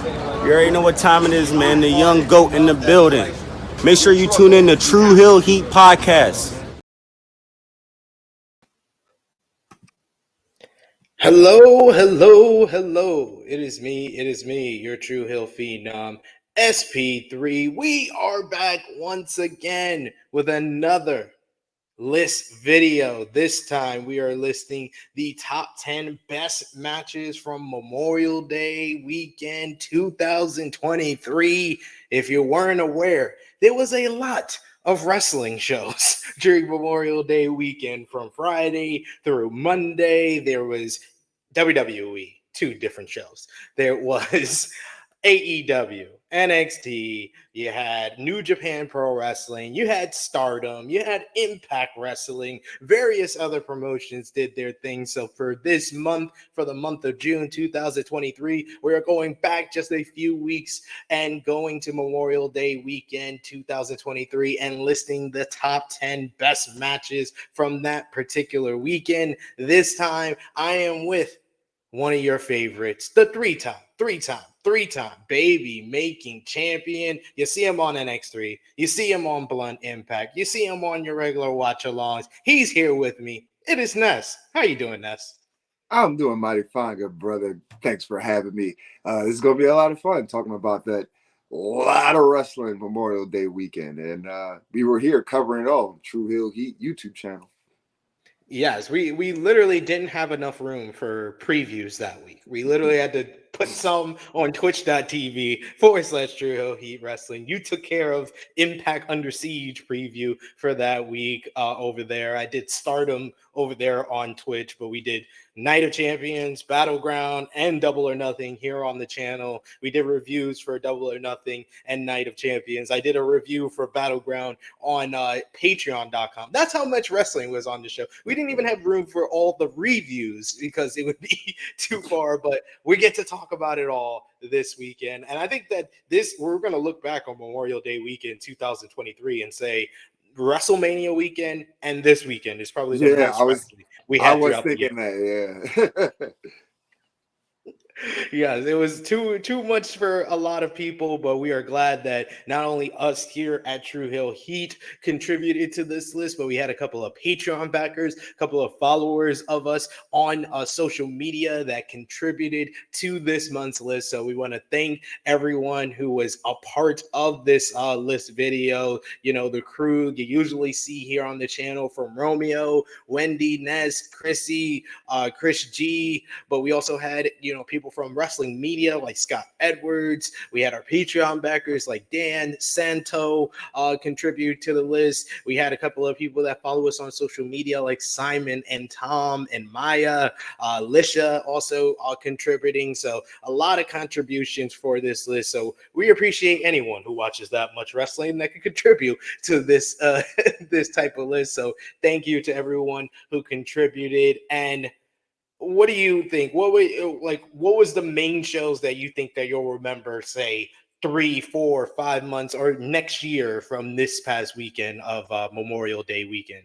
You already know what time it is, man. The young goat in the building. Make sure you tune in to True Hill Heat Podcast. Hello. It is me, your True Hill Phenom, SP3. We are back once again with another list video. This time we are listing the top 10 best matches from Memorial Day weekend 2023. If you weren't aware, there was a lot of wrestling shows during Memorial Day weekend from Friday through Monday. There was WWE, two different shows. There was AEW, NXT, you had New Japan Pro Wrestling, you had STARDOM, you had Impact Wrestling, various other promotions did their thing. So for this month, for the month of June 2023, we are going back just a few weeks and going to Memorial Day weekend 2023 and listing the top 10 best matches from that particular weekend. This time, I am with one of your favorites, the three-time baby making champion. You see him on NX3, you see him on Blunt Impact, you see him on your regular watch-alongs. He's here with me. It is Ness. How you doing, Ness? I'm doing mighty fine, good brother. Thanks for having me. This is going to be a lot of fun talking about that lot of wrestling Memorial Day weekend. And we were here covering it all, True Hill Heat YouTube channel. Yes, we literally didn't have enough room for previews that week. We literally had to put some on twitch.tv/True Hill Heat Wrestling. You took care of Impact Under Siege preview for that week over there. I did Stardom over there on Twitch, but we did Night of Champions, Battleground, and Double or Nothing here on the channel. We did reviews for Double or Nothing and Night of Champions. I did a review for Battleground on patreon.com. That's how much wrestling was on the show. We didn't even have room for all the reviews because it would be too far, but we get to talk about it all this weekend. And I think that we're going to look back on Memorial Day weekend 2023 and say WrestleMania weekend and this weekend is probably the most wrestling we had throughout the year. That, yeah. Yes, it was too much for a lot of people, but we are glad that not only us here at True Hill Heat contributed to this list, but we had a couple of Patreon backers, a couple of followers of us on social media that contributed to this month's list. So we want to thank everyone who was a part of this list video. You know, the crew you usually see here on the channel from Romeo, Wendy, Ness, Chrissy, Chris G, but we also had, people from wrestling media like Scott Edwards. We had our Patreon backers like Dan Santo contribute to the list. We had a couple of people that follow us on social media like Simon and Tom and Maya, Lisha also contributing. So a lot of contributions for this list. So we appreciate anyone who watches that much wrestling that can contribute to this this type of list. So thank you to everyone who contributed. And what do you think? What was the main shows that you think that you'll remember, say 3, 4, 5 months or next year from this past weekend of Memorial Day weekend?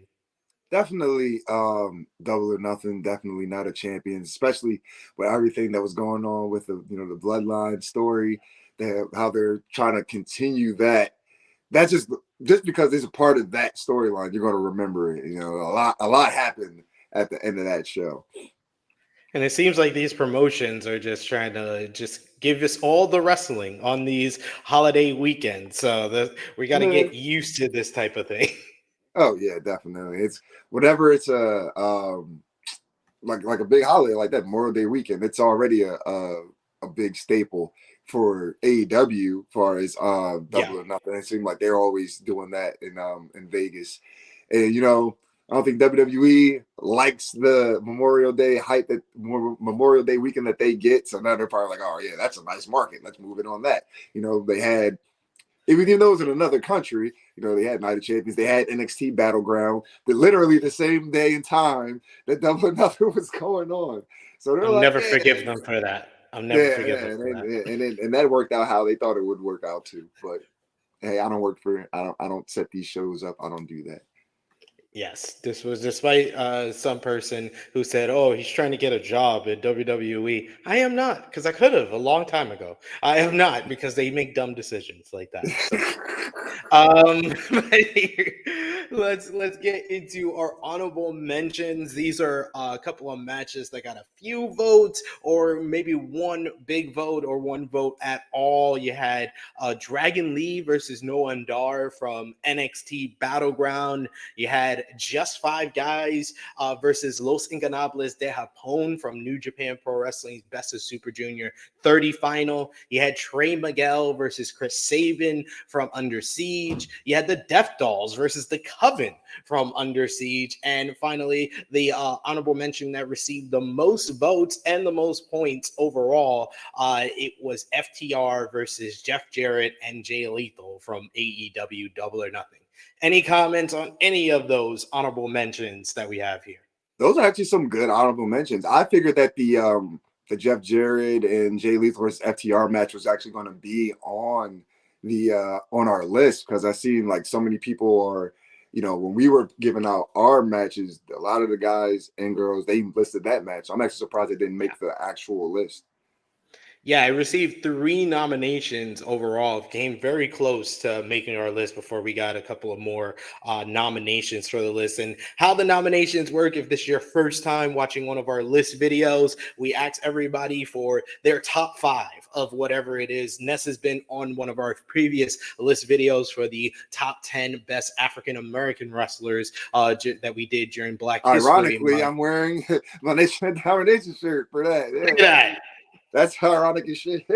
Definitely Double or Nothing, definitely Not a Champion, especially with everything that was going on with the the bloodline story, how they're trying to continue that. That's just because it's a part of that storyline, you're going to remember it. A lot happened at the end of that show. And it seems like these promotions are just trying to just give us all the wrestling on these holiday weekends. So we got to get used to this type of thing. Oh yeah, definitely. It's whenever it's a like a big holiday like that, Memorial Day weekend. It's already a big staple for AEW, as far as Double or Nothing. It seems like they're always doing that in Vegas, and I don't think WWE likes the Memorial Day hype, that Memorial Day weekend that they get. So now they're probably like, oh yeah, that's a nice market. Let's move it on that. They had, even though it was in another country, they had Night of Champions, they had NXT Battleground, that literally the same day and time that Double or Nothing was going on. So they're never forgive them for that. I'm never forgive them for that. And that worked out how they thought it would work out too. But hey, I don't work for it. I don't set these shows up. I don't do that. Yes, this was despite some person who said, "Oh, he's trying to get a job at WWE." I am not, because I could have a long time ago. I am not, because they make dumb decisions like that. So um, let's get into our honorable mentions. These are a couple of matches that got a few votes, or maybe one big vote, or one vote at all. You had Dragon Lee versus Noam Dar from NXT Battleground. You had Just Five Guys versus Los Ingobernables de Japón from New Japan Pro Wrestling's Best of Super Junior 30 final. You had Trey Miguel versus Chris Sabin from Under Siege. You had the Death Dolls versus the Coven from Under Siege. And finally, the honorable mention that received the most votes and the most points overall, it was FTR versus Jeff Jarrett and Jay Lethal from AEW Double or Nothing. Any comments on any of those honorable mentions that we have here? Those are actually some good honorable mentions. I figured that the Jeff Jarrett and Jay Lethal versus FTR match was actually going to be on the on our list, because I seen like so many people are, when we were giving out our matches, a lot of the guys and girls, they listed that match. I'm actually surprised it didn't make the actual list. Yeah, I received 3 nominations overall. Came very close to making our list before we got a couple of more nominations for the list. And how the nominations work, if this is your first time watching one of our list videos, we ask everybody for their top 5 of whatever it is. Ness has been on one of our previous list videos for the top 10 best African-American wrestlers that we did during Black History Ironically, Month. I'm wearing my Nation Domination shirt for that. Yeah. Look at that. That's ironic as shit.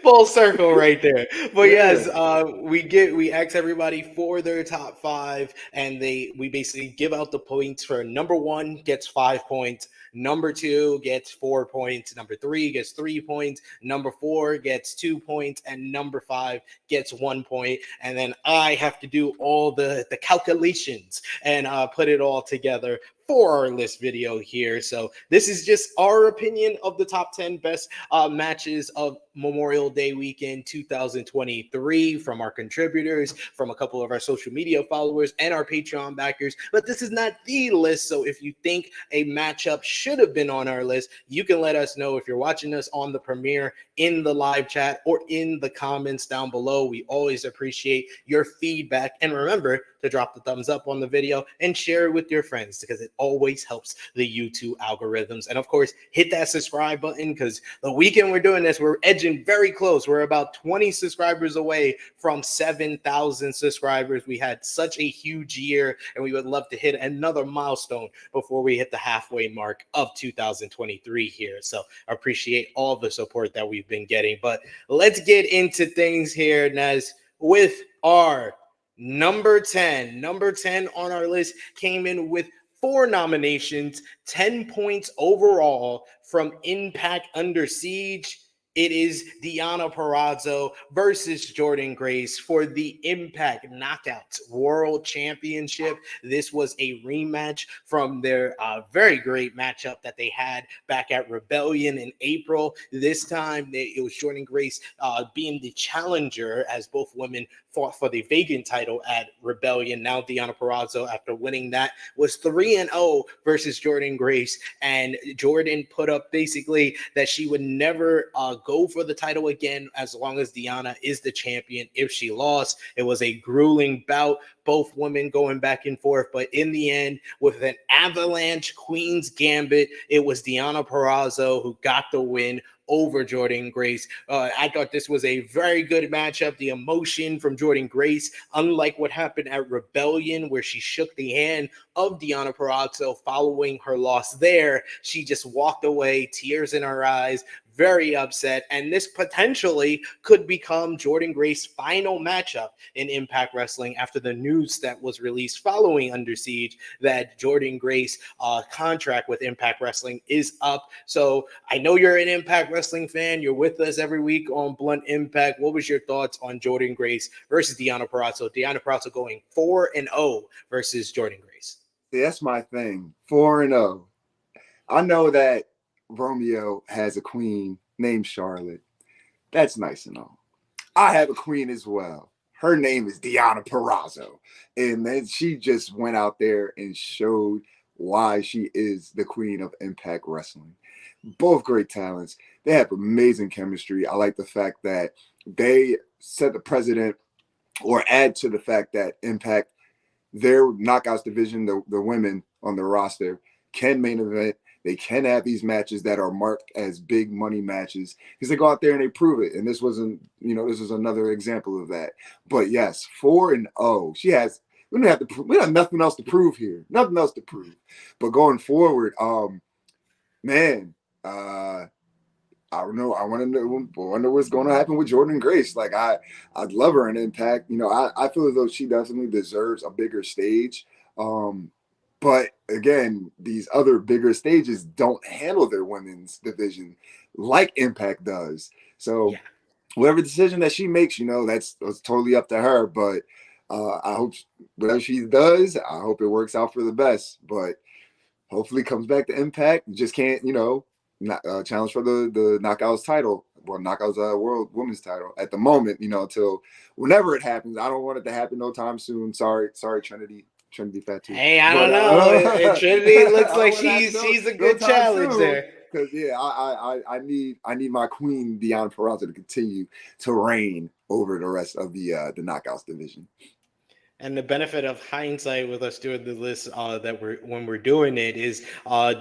Full circle right there. But Yeah. yes, we ask everybody for their top 5, and we basically give out the points for number 1 gets 5 points, number 2 gets 4 points, number 3 gets 3 points, number 4 gets 2 points, and number 5 gets 1 point. And then I have to do all the calculations and put it all together for our list video here. So this is just our opinion of the top 10 best matches of Memorial Day weekend 2023 from our contributors, from a couple of our social media followers, and our Patreon backers. But this is not the list, so if you think a matchup should have been on our list, you can let us know if you're watching us on the premiere, in the live chat, or in the comments down below. We always appreciate your feedback, and remember to drop the thumbs up on the video and share it with your friends, because it always helps the YouTube algorithms. And of course, hit that subscribe button, because the weekend we're doing this, we're edging very close. We're about 20 subscribers away from 7,000 subscribers. We had such a huge year, and we would love to hit another milestone before we hit the halfway mark of 2023 here. So I appreciate all the support that we've been getting. But let's get into things here, Nez, with our number 10. Number 10 on our list came in with 4 nominations, 10 points overall from Impact Under Siege. It is Deonna Purrazzo versus Jordynne Grace for the Impact Knockouts World Championship. This was a rematch from their very great matchup that they had back at Rebellion in April. This time, it was Jordynne Grace being the challenger, as both women fought for the vacant title at Rebellion. Now Deonna Purrazzo, after winning that, was 3-0 versus Jordynne Grace, and Jordynne put up basically that she would never go for the title again as long as Deonna is the champion if she lost. It was a grueling bout, both women going back and forth, but in the end, with an avalanche Queen's Gambit, it was Deonna Purrazzo who got the win over Jordynne Grace. I thought this was a very good matchup. The emotion from Jordynne Grace, unlike what happened at Rebellion, where she shook the hand of Deonna Purrazzo following her loss there, she just walked away, tears in her eyes, very upset, and this potentially could become Jordynne Grace's final matchup in Impact Wrestling after the news that was released following Under Siege that Jordynne Grace's contract with Impact Wrestling is up. So I know you're an Impact Wrestling fan. You're with us every week on Blunt Impact. What was your thoughts on Jordynne Grace versus Deonna Purrazzo? Deonna Purrazzo going 4-0 versus Jordynne Grace. See, that's my thing. 4-0. I know that Romeo has a queen named Charlotte. That's nice and all. I have a queen as well. her name is Deonna Purrazzo. And then she just went out there and showed why she is the queen of Impact Wrestling. Both great talents. They have amazing chemistry. I like the fact that they set the precedent or add to the fact that Impact, their knockouts division, the women on the roster, can main event. They can have these matches that are marked as big money matches because they go out there and they prove it. And this wasn't, this is another example of that. But yes, 4-0. She has. We don't have to. We have nothing else to prove here. Nothing else to prove. But going forward, man, I don't know. I wonder what's going to happen with Jordynne Grace. Like I'd love her in Impact. I feel as though she definitely deserves a bigger stage. But again, these other bigger stages don't handle their women's division like Impact does. So whatever decision that she makes, that's totally up to her. But I hope whatever she does, I hope it works out for the best. But hopefully comes back to Impact. Just can't, not, challenge for the Knockouts title. Well, Knockouts World Women's title at the moment, until whenever it happens. I don't want it to happen no time soon. Sorry, Trinity Fatu. Hey, I don't know. Trinity looks like she's a good challenge there. Because I need my queen Deonna Purrazzo to continue to reign over the rest of the Knockouts division. And the benefit of hindsight with us doing the list when we're doing it is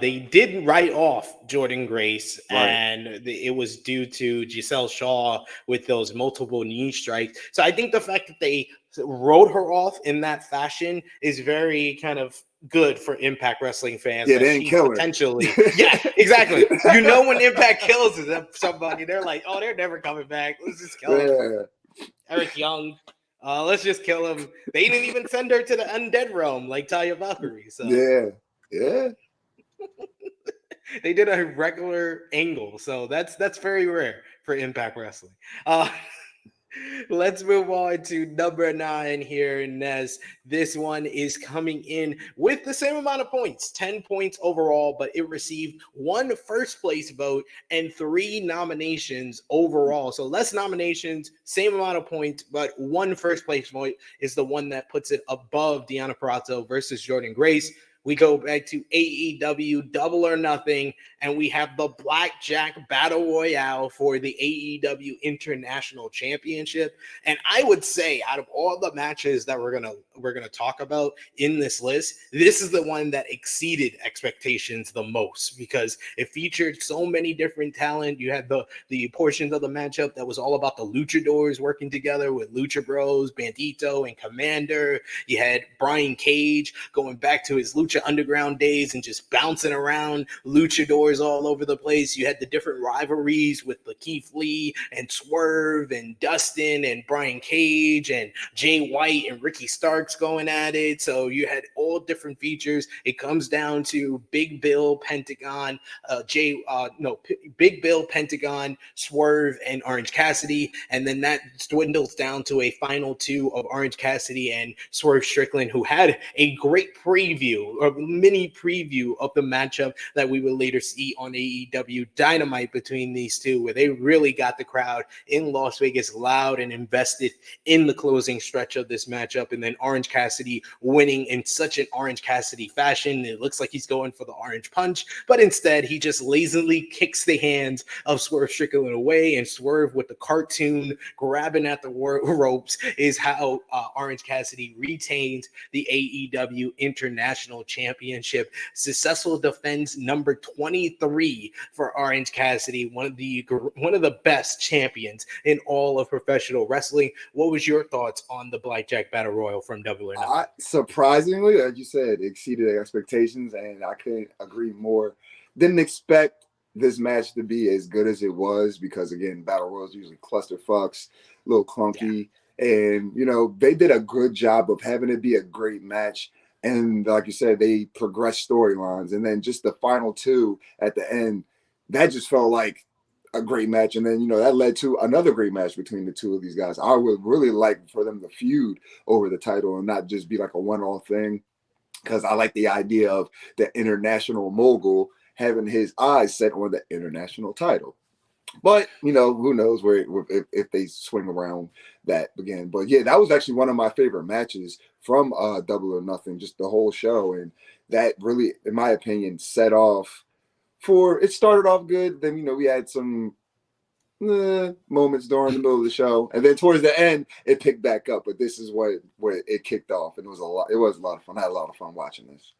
they did write off Jordynne Grace, right. And it was due to Giselle Shaw with those multiple knee strikes. So I think the fact that they wrote her off in that fashion is very kind of good for Impact Wrestling fans. Yeah, they didn't kill her. Potentially. Yeah, exactly. When Impact kills somebody, they're like, oh, they're never coming back. Let's just kill them. Eric Young. Let's just kill him. They didn't even send her to the undead realm like Taya Valkyrie. So yeah. They did a regular angle, so that's very rare for Impact Wrestling. Let's move on to number 9 here, Ness. This one is coming in with the same amount of points, 10 points overall, but it received 1 first place vote and 3 nominations overall. So less nominations, same amount of points, but 1 first place vote is the one that puts it above Deonna Purrazzo versus Jordynne Grace. We go back to AEW Double or Nothing, and we have the Blackjack Battle Royale for the AEW International Championship. And I would say, out of all the matches that we're gonna talk about in this list, this is the one that exceeded expectations the most because it featured so many different talent. You had the portions of the matchup that was all about the luchadors working together with Lucha Bros, Bandito, and Commander. You had Brian Cage going back to his Lucha Underground days and just bouncing around luchadors all over the place. You had the different rivalries with Keith Lee and Swerve and Dustin and Brian Cage and Jay White and Ricky Starks going at it. So you had all different features. It comes down to Big Bill, Pentagon, Big Bill, Pentagon, Swerve, and Orange Cassidy. And then that dwindles down to a final 2 of Orange Cassidy and Swerve Strickland, who had a great preview, a mini preview of the matchup that we will later see on AEW Dynamite between these two, where they really got the crowd in Las Vegas loud and invested in the closing stretch of this matchup. And then Orange Cassidy winning in such an Orange Cassidy fashion. It looks like he's going for the orange punch, but instead he just lazily kicks the hands of Swerve Strickland away, and Swerve with the cartoon grabbing at the ropes is how Orange Cassidy retains the AEW International Championship. Successful defense number 23 for Orange Cassidy, one of the best champions in all of professional wrestling. What was your thoughts on the Blackjack Battle Royal from Double or Nothing? Surprisingly, as you said, exceeded expectations, and I couldn't agree more. Didn't expect this match to be as good as it was because, again, Battle Royals usually clusterfucks, a little clunky. Yeah. And, they did a good job of having it be a great match. And like you said, they progressed storylines. And then just the final 2 at the end, that just felt like a great match. And then, that led to another great match between the 2 of these guys. I would really like for them to feud over the title and not just be like a one-off thing, because I like the idea of the international mogul having his eyes set on the international title. But who knows where if they swing around that again. But yeah, that was actually one of my favorite matches from Double or Nothing, just the whole show, and that really, in my opinion, set off for. It started off good. Then we had some moments during the middle of the show, and then towards the end it picked back up. But this is where it kicked off, and it was a lot. It was a lot of fun. I had a lot of fun watching this.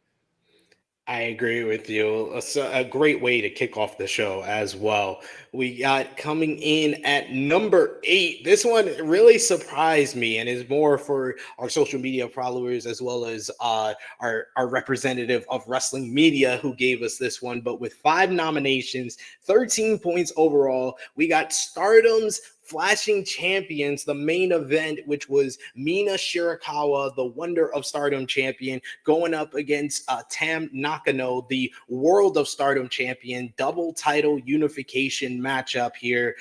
I agree with you. A great way to kick off the show as well. We got coming in at number 8. This one really surprised me and is more for our social media followers as well as our representative of wrestling media who gave us this one. But with 5 nominations, 13 points overall, we got Stardom's Flashing Champions, the main event, which was Mina Shirakawa, the Wonder of Stardom champion, going up against Tam Nakano, the World of Stardom champion, double title unification matchup here.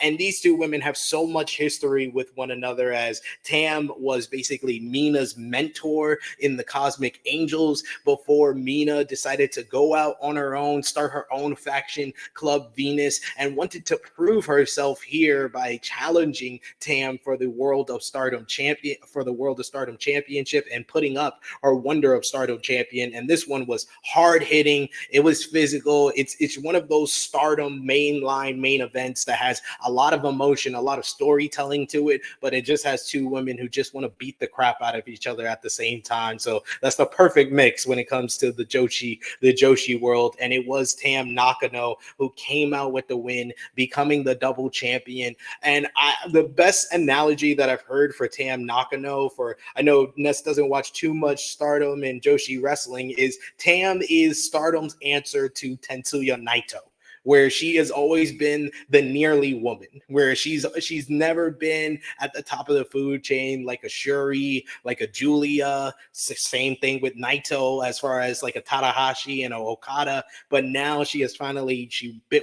And these two women have so much history with one another, as Tam was basically Mina's mentor in the Cosmic Angels before Mina decided to go out on her own, start her own faction, Club Venus, and wanted to prove herself here by challenging Tam for the World of Stardom championship and putting up our Wonder of Stardom champion. And this one was hard hitting. It was physical. It's one of those Stardom main events that has a lot of emotion, a lot of storytelling to it, but it just has two women who just want to beat the crap out of each other at the same time. So that's the perfect mix when it comes to the Joshi world. And it was Tam Nakano who came out with the win, becoming the double champion. And the best analogy that I've heard for Tam Nakano, I know Ness doesn't watch too much Stardom and Joshi wrestling, is Tam is Stardom's answer to Tetsuya Naito, where she has always been the nearly woman, where she's never been at the top of the food chain like a Shuri, like a Julia. Same thing with Naito as far as like a Tanahashi and a Okada. But now she has finally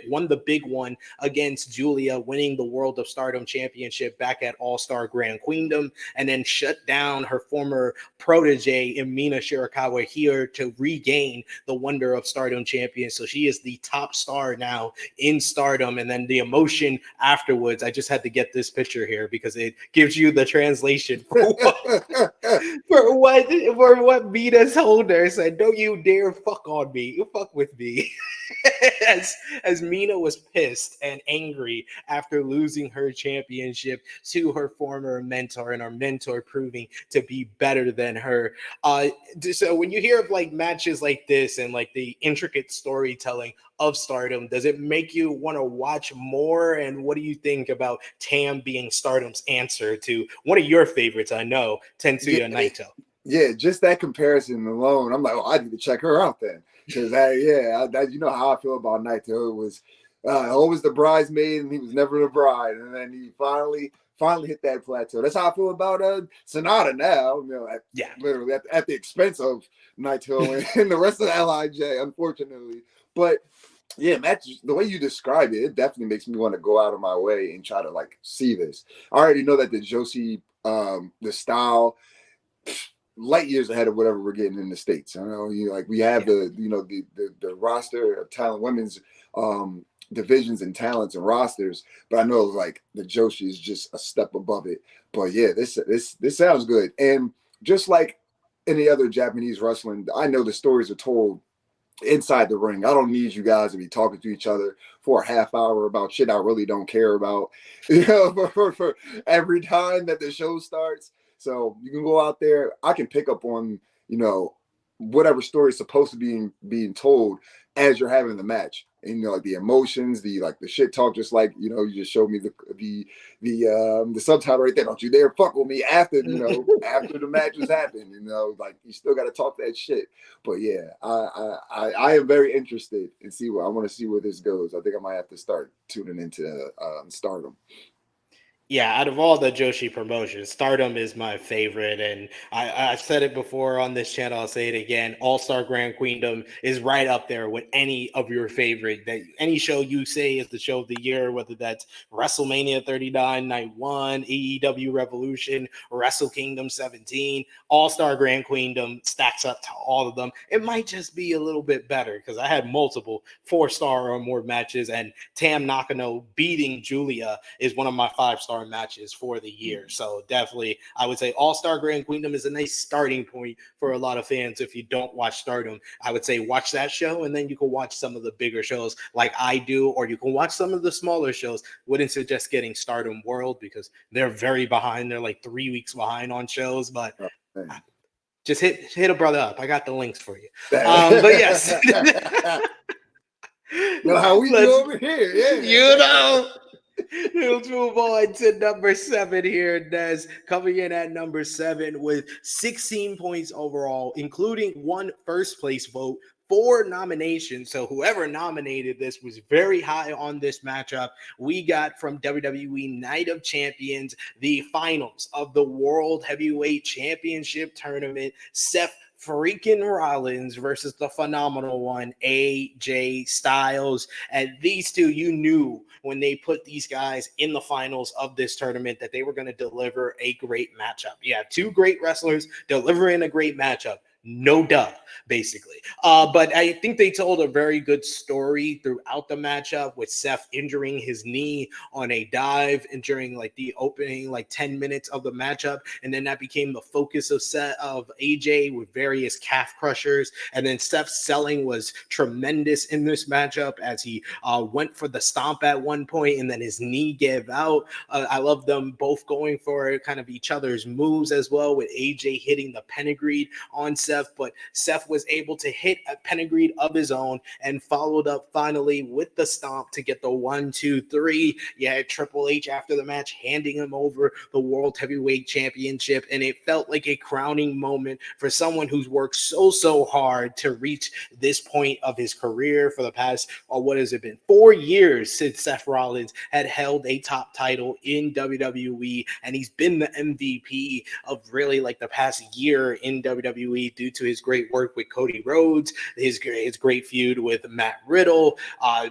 won the big one against Julia, winning the World of Stardom championship back at All-Star Grand Queendom, and then shut down her former protege in Mina Shirakawa here to regain the Wonder of Stardom champion. So she is the top star now in Stardom. And then the emotion afterwards, I just had to get this picture here because it gives you the translation for what Mina's holder said. Don't you dare fuck on me. You fuck with me. as Mina was pissed and angry after losing her championship to her former mentor, and our mentor proving to be better than her. So when you hear of like matches like this and like the intricate storytelling of Stardom, does it make you want to watch more? And what do you think about Tam being Stardom's answer to one of your favorites? I know, Tetsuya Naito. Yeah, just that comparison alone, I'm like, oh, I need to check her out then, because you know how I feel about Naito. It was always the bridesmaid, and he was never the bride, and then he finally hit that plateau. That's how I feel about Sonata now. Literally at the expense of Naito and the rest of the Lij, unfortunately. But yeah, Matt, the way you describe it, it definitely makes me want to go out of my way and try to like see this. I already know that the Joshi, the style, light years ahead of whatever we're getting in the States. I know we have the roster of talent, women's divisions and talents and rosters, but I know like the Joshi is just a step above it. But yeah, this sounds good. And just like any other Japanese wrestling, I know the stories are told inside the ring. I don't need you guys to be talking to each other for a half hour about shit I really don't care about, for every time that the show starts. So you can go out there. I can pick up on, whatever story is supposed to be being told as you're having the match. And like the emotions, the shit talk, just like you just showed me the subtitle right there. Don't you dare fuck with me after after the match has happened. Like you still got to talk that shit. But yeah, I am very interested in I want to see where this goes. I think I might have to start tuning into Stardom. Yeah, out of all the Joshi promotions, Stardom is my favorite, and I've said it before on this channel. I'll say it again. All Star Grand Queendom is right up there with any of your favorite. That any show you say is the show of the year, whether that's WrestleMania 39 Night 1, AEW Revolution, Wrestle Kingdom 17, All Star Grand Queendom stacks up to all of them. It might just be a little bit better because I had multiple 4-star or more matches, and Tam Nakano beating Julia is one of my 5-star matches for the year. So definitely, I would say All-Star Grand Queendom is a nice starting point for a lot of fans. If you don't watch Stardom, I would say watch that show, and then you can watch some of the bigger shows like I do, or you can watch some of the smaller shows. Wouldn't suggest getting Stardom World because they're very behind. They're like 3 weeks behind on shows, but just hit a brother up. I got the links for you. But yes. Well, how we do over here, yeah. You know. Let's move on to number 7 here. Ness coming in at number 7 with 16 points overall, including 1 first place vote, 4 nominations. So whoever nominated this was very high on this matchup. We got from WWE Night of Champions, the finals of the World Heavyweight Championship Tournament. Seth freaking Rollins versus the phenomenal one, AJ Styles. And these two, you knew when they put these guys in the finals of this tournament that they were going to deliver a great matchup. You have 2 great wrestlers delivering a great matchup. No duh, basically. But I think they told a very good story throughout the matchup with Seth injuring his knee on a dive and during like the opening 10 minutes of the matchup. And then that became the focus of AJ with various calf crushers. And then Seth's selling was tremendous in this matchup as he went for the stomp at one point and then his knee gave out. I love them both going for kind of each other's moves as well, with AJ hitting the pedigree on Seth, but Seth was able to hit a pedigree of his own and followed up finally with the stomp to get the 1, 2, 3. Yeah, Triple H after the match handing him over the World Heavyweight Championship, and it felt like a crowning moment for someone who's worked so hard to reach this point of his career for the past, what has it been, 4 years since Seth Rollins had held a top title in WWE, and he's been the MVP of really like the past year in WWE due to his great work with Cody Rhodes, his great feud with Matt Riddle,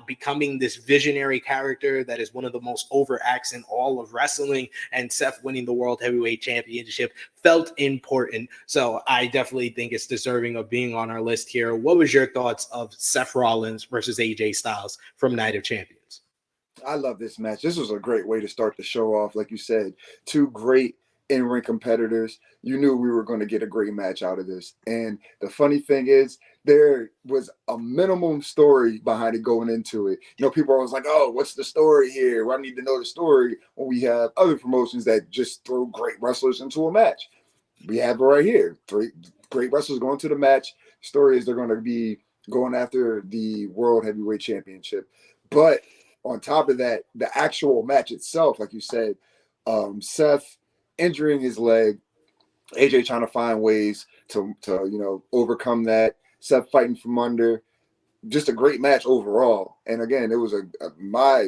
becoming this visionary character that is one of the most over acts in all of wrestling, and Seth winning the World Heavyweight Championship felt important. So I definitely think it's deserving of being on our list here. What was your thoughts of Seth Rollins versus AJ Styles from Night of Champions? I love this match. This was a great way to start the show off. Like you said, 2 great in-ring competitors. You knew we were going to get a great match out of this. And the funny thing is, there was a minimum story behind it going into it. You know, people are always like, oh, what's the story here? Well, I need to know the story when we have other promotions that just throw great wrestlers into a match. We have it right here. 3 great wrestlers going to the match. Story is they're going to be going after the World Heavyweight Championship. But on top of that, the actual match itself, like you said, Seth injuring his leg, AJ trying to find ways to overcome that, Seth fighting from under. Just a great match overall. And again, it was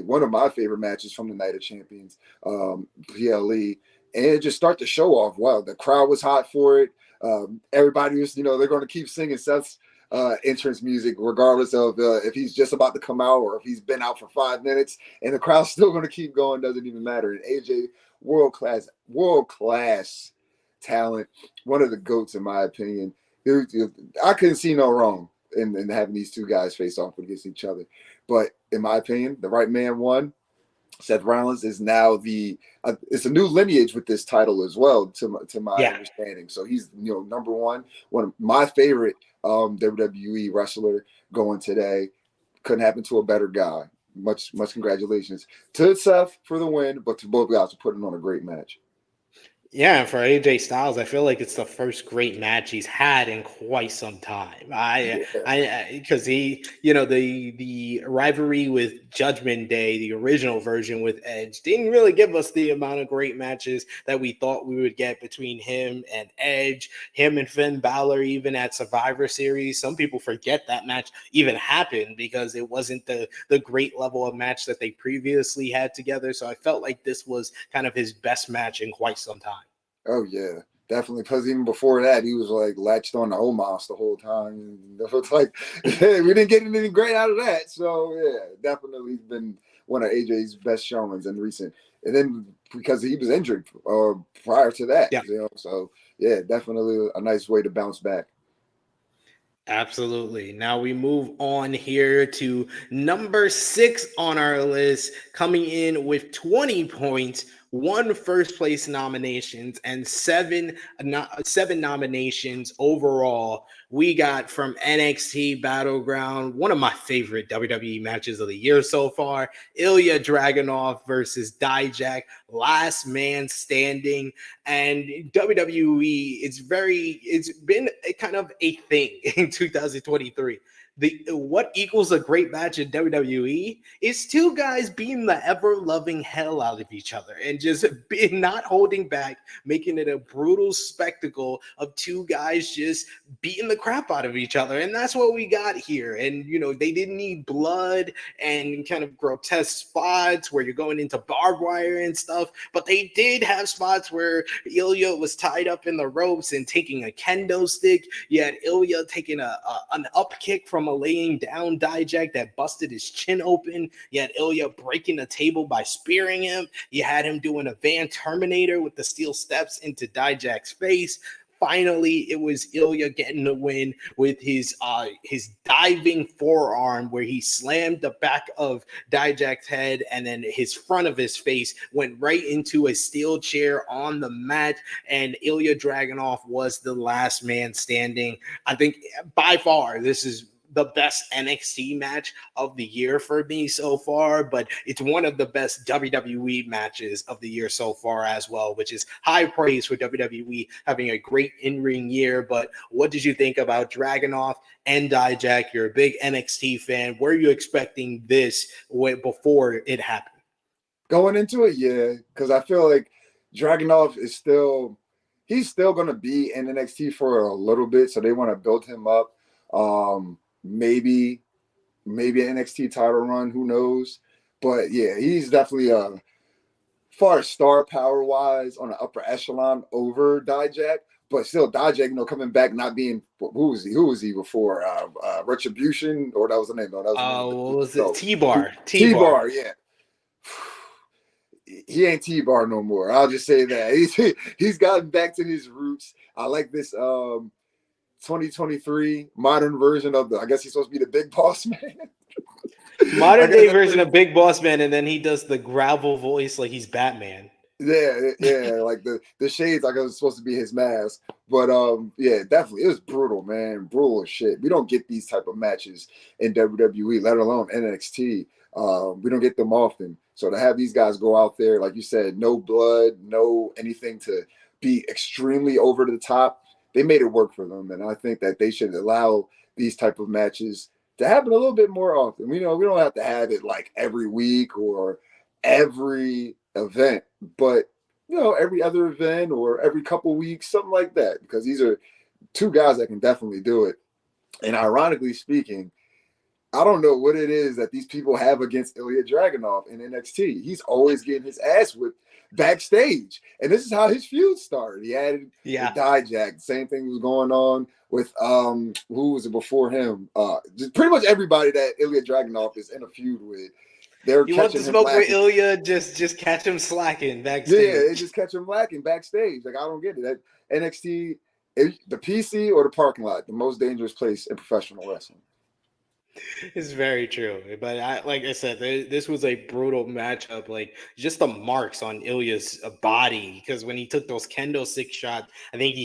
one of my favorite matches from the Night of Champions, PLE. And it just start to show off. Wow, the crowd was hot for it. Everybody was, they're going to keep singing Seth's entrance music, regardless of if he's just about to come out or if he's been out for 5 minutes, and the crowd's still going to keep going. Doesn't even matter. And AJ, world class talent, one of the GOATs in my opinion. I couldn't see no wrong in having these 2 guys face off against each other. But in my opinion, the right man won. Seth Rollins is now it's a new lineage with this title as well, to my understanding. So he's number one of my favorite WWE wrestler going today. Couldn't happen to a better guy. Much congratulations to Seth for the win, but to both guys for putting on a great match. Yeah, and for AJ Styles, I feel like it's the first great match he's had in quite some time. Yeah. Because the rivalry with Judgment Day, the original version with Edge, didn't really give us the amount of great matches that we thought we would get between him and Edge, him and Finn Balor, even at Survivor Series. Some people forget that match even happened because it wasn't the great level of match that they previously had together. So I felt like this was kind of his best match in quite some time. Oh yeah, definitely. Because even before that, he was like latched on to Omos the whole time. And it was like we didn't get anything great out of that. So yeah, definitely been one of AJ's best showings in recent. And then because he was injured prior to that, Yeah. So yeah, definitely a nice way to bounce back. Absolutely. Now we move on here to number 6 on our list, coming in with 20 points, 1 first place nominations, and 7 nominations overall. We got from NXT Battleground, one of my favorite WWE matches of the year so far, Ilya Dragunov versus Dijak, last man standing. And WWE, it's been a kind of a thing in 2023. What equals a great match in WWE is 2 guys beating the ever-loving hell out of each other and just not holding back, making it a brutal spectacle of 2 guys just beating the crap out of each other. And that's what we got here. And they didn't need blood and kind of grotesque spots where you're going into barbed wire and stuff, but they did have spots where Ilya was tied up in the ropes and taking a kendo stick. You had Ilya taking an up kick from a laying down Dijak that busted his chin open. You had Ilya breaking the table by spearing him. You had him doing a Van Terminator with the steel steps into Dijak's face. Finally, it was Ilya getting the win with his diving forearm where he slammed the back of Dijak's head, and then his front of his face went right into a steel chair on the mat, and Ilya Dragunov was the last man standing. I think by far this is the best NXT match of the year for me so far, but it's one of the best WWE matches of the year so far as well, which is high praise for WWE having a great in-ring year. But what did you think about Dragunov and Dijak? You're a big NXT fan. Were you expecting this before it happened? Going into it, yeah, because I feel like Dragunov is he's still going to be in NXT for a little bit, so they want to build him up. Maybe an NXT title run, who knows? But yeah, he's definitely far as star power wise on the upper echelon over Dijak. But still, Dijak, coming back, not being who was he? Who was he before? Retribution, or that was the name? No, that was the name. What was it? No, T-Bar. T-Bar, yeah. He ain't T-Bar no more. I'll just say that he's gotten back to his roots. I like this 2023 modern version of I guess he's supposed to be the big boss man. Modern day version of Big Boss Man, and then he does the gravel voice like he's Batman. Yeah, like the shades like it was supposed to be his mask. But yeah, definitely it was brutal, man. Brutal as shit. We don't get these type of matches in WWE, let alone NXT. We don't get them often. So to have these guys go out there, like you said, no blood, no anything to be extremely over the top, they made it work for them. And I think that they should allow these type of matches to happen a little bit more often. We don't have to have it like every week or every event, but every other event or every couple weeks, something like that, because these are 2 guys that can definitely do it. And ironically speaking, I don't know what it is that these people have against Ilya Dragunov in NXT. He's always getting his ass whipped backstage. And this is how his feud started. He added the Dijak. The same thing was going on with who was it before him? Just pretty much everybody that Ilya Dragunov is in a feud with. You want to smoke with Ilya? Just catch him slacking backstage. Yeah, they just catch him lacking backstage. Like I don't get it. That NXT, the PC or the parking lot, the most dangerous place in professional wrestling. It's very true, but like I said, this was a brutal matchup. Like just the marks on Ilya's body, because when he took those kendo stick shots, I think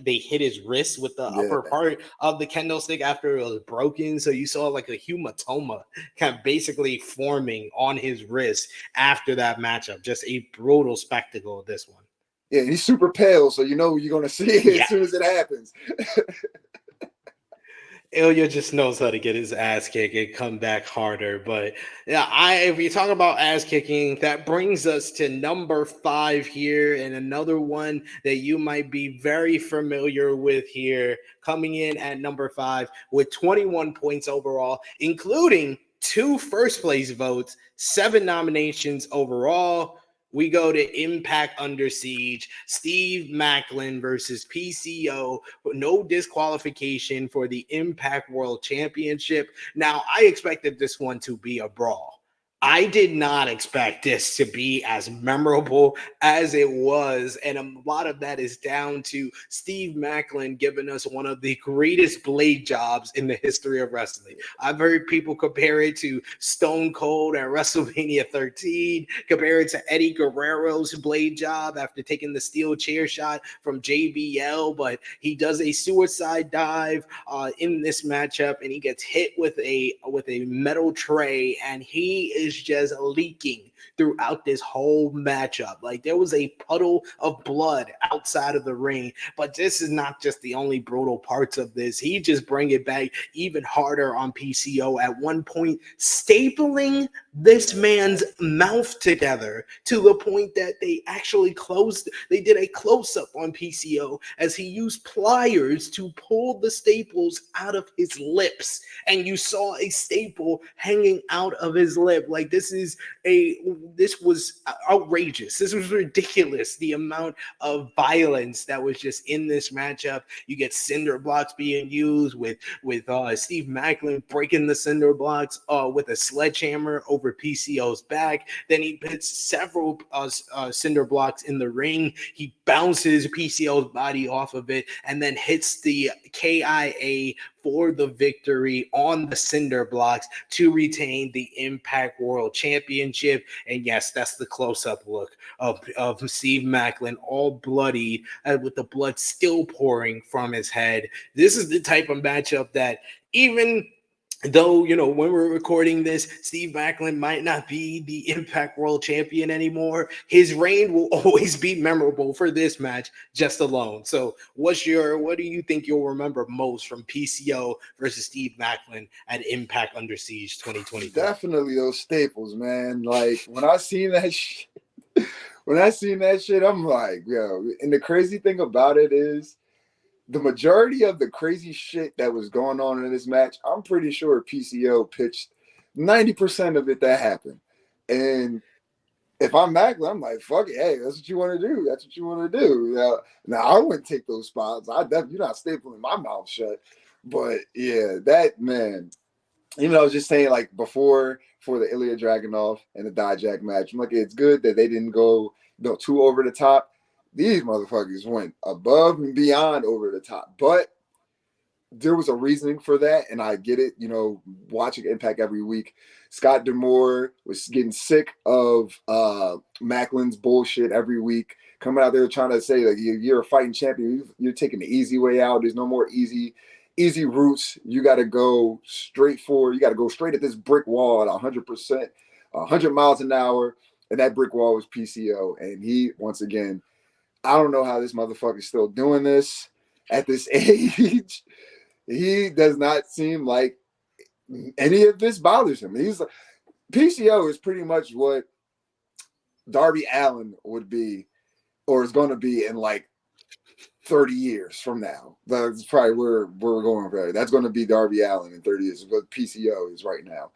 they hit his wrist with the upper part of the kendo stick after it was broken. So you saw like a hematoma kind of basically forming on his wrist after that matchup. Just a brutal spectacle. This one. Yeah, he's super pale, so you know you're gonna see it as soon as it happens. Ilya just knows how to get his ass kicked and come back harder. But yeah, if you talk about ass kicking, that brings us to number 5 here, and another one that you might be very familiar with here, coming in at number 5 with 21 points overall, including 2 first place votes, 7 nominations overall. We go to Impact Under Siege, Steve Macklin versus PCO, no disqualification for the Impact World Championship. Now, I expected this one to be a brawl. I did not expect this to be as memorable as it was, and a lot of that is down to Steve Macklin giving us one of the greatest blade jobs in the history of wrestling. I've heard people compare it to Stone Cold at WrestleMania 13, compare it to Eddie Guerrero's blade job after taking the steel chair shot from JBL, but he does a suicide dive in this matchup, and he gets hit with a metal tray, and he is just leaking throughout this whole matchup. Like, there was a puddle of blood outside of the ring, but this is not just the only brutal parts of this. He just bring it back even harder on PCO, at one point stapling this man's mouth together to the point that they did a close-up on PCO as he used pliers to pull the staples out of his lips, and you saw a staple hanging out of his lip. Like, this was outrageous. This was ridiculous, the amount of violence that was just in this matchup. You get cinder blocks being used with Steve Macklin breaking the cinder blocks with a sledgehammer over PCO's back. Then he hits several cinder blocks in the ring. He bounces PCO's body off of it and then hits the KIA for the victory on the cinder blocks to retain the Impact World Championship. And yes, that's the close-up look of Steve Macklin, all bloody, with the blood still pouring from his head. This is the type of matchup that, even though, when we're recording this, Steve Macklin might not be the Impact World Champion anymore, his reign will always be memorable for this match just alone. So what do you think you'll remember most from PCO versus Steve Macklin at Impact Under Siege 2023? Definitely those staples, man. Like, when I seen that shit, I'm like, yo. And the crazy thing about it is, the majority of the crazy shit that was going on in this match, I'm pretty sure PCO pitched 90% of it that happened. And if I'm Macklin, I'm like, fuck it. Hey, that's what you want to do. That's what you want to do. Now, I wouldn't take those spots. You're not stapling my mouth shut. But yeah, that, man. Even though I was just saying, like, before, for the Ilya Dragunov and the Dijak match, I'm like, it's good that they didn't go too over the top. These motherfuckers went above and beyond over the top. But there was a reasoning for that, and I get it. Watching Impact every week, Scott D'Amore was getting sick of Macklin's bullshit every week, coming out there trying to say, like, you're a fighting champion. You're taking the easy way out. There's no more easy routes. You got to go straight forward. You got to go straight at this brick wall at 100%, 100 miles an hour, and that brick wall was PCO. And he, once again, I don't know how this motherfucker is still doing this at this age. He does not seem like any of this bothers him. He's like, PCO is pretty much what Darby Allin would be, or is going to be, in like 30 years from now. That's probably where we're going for. That's going to be Darby Allin in 30 years, what PCO is right now.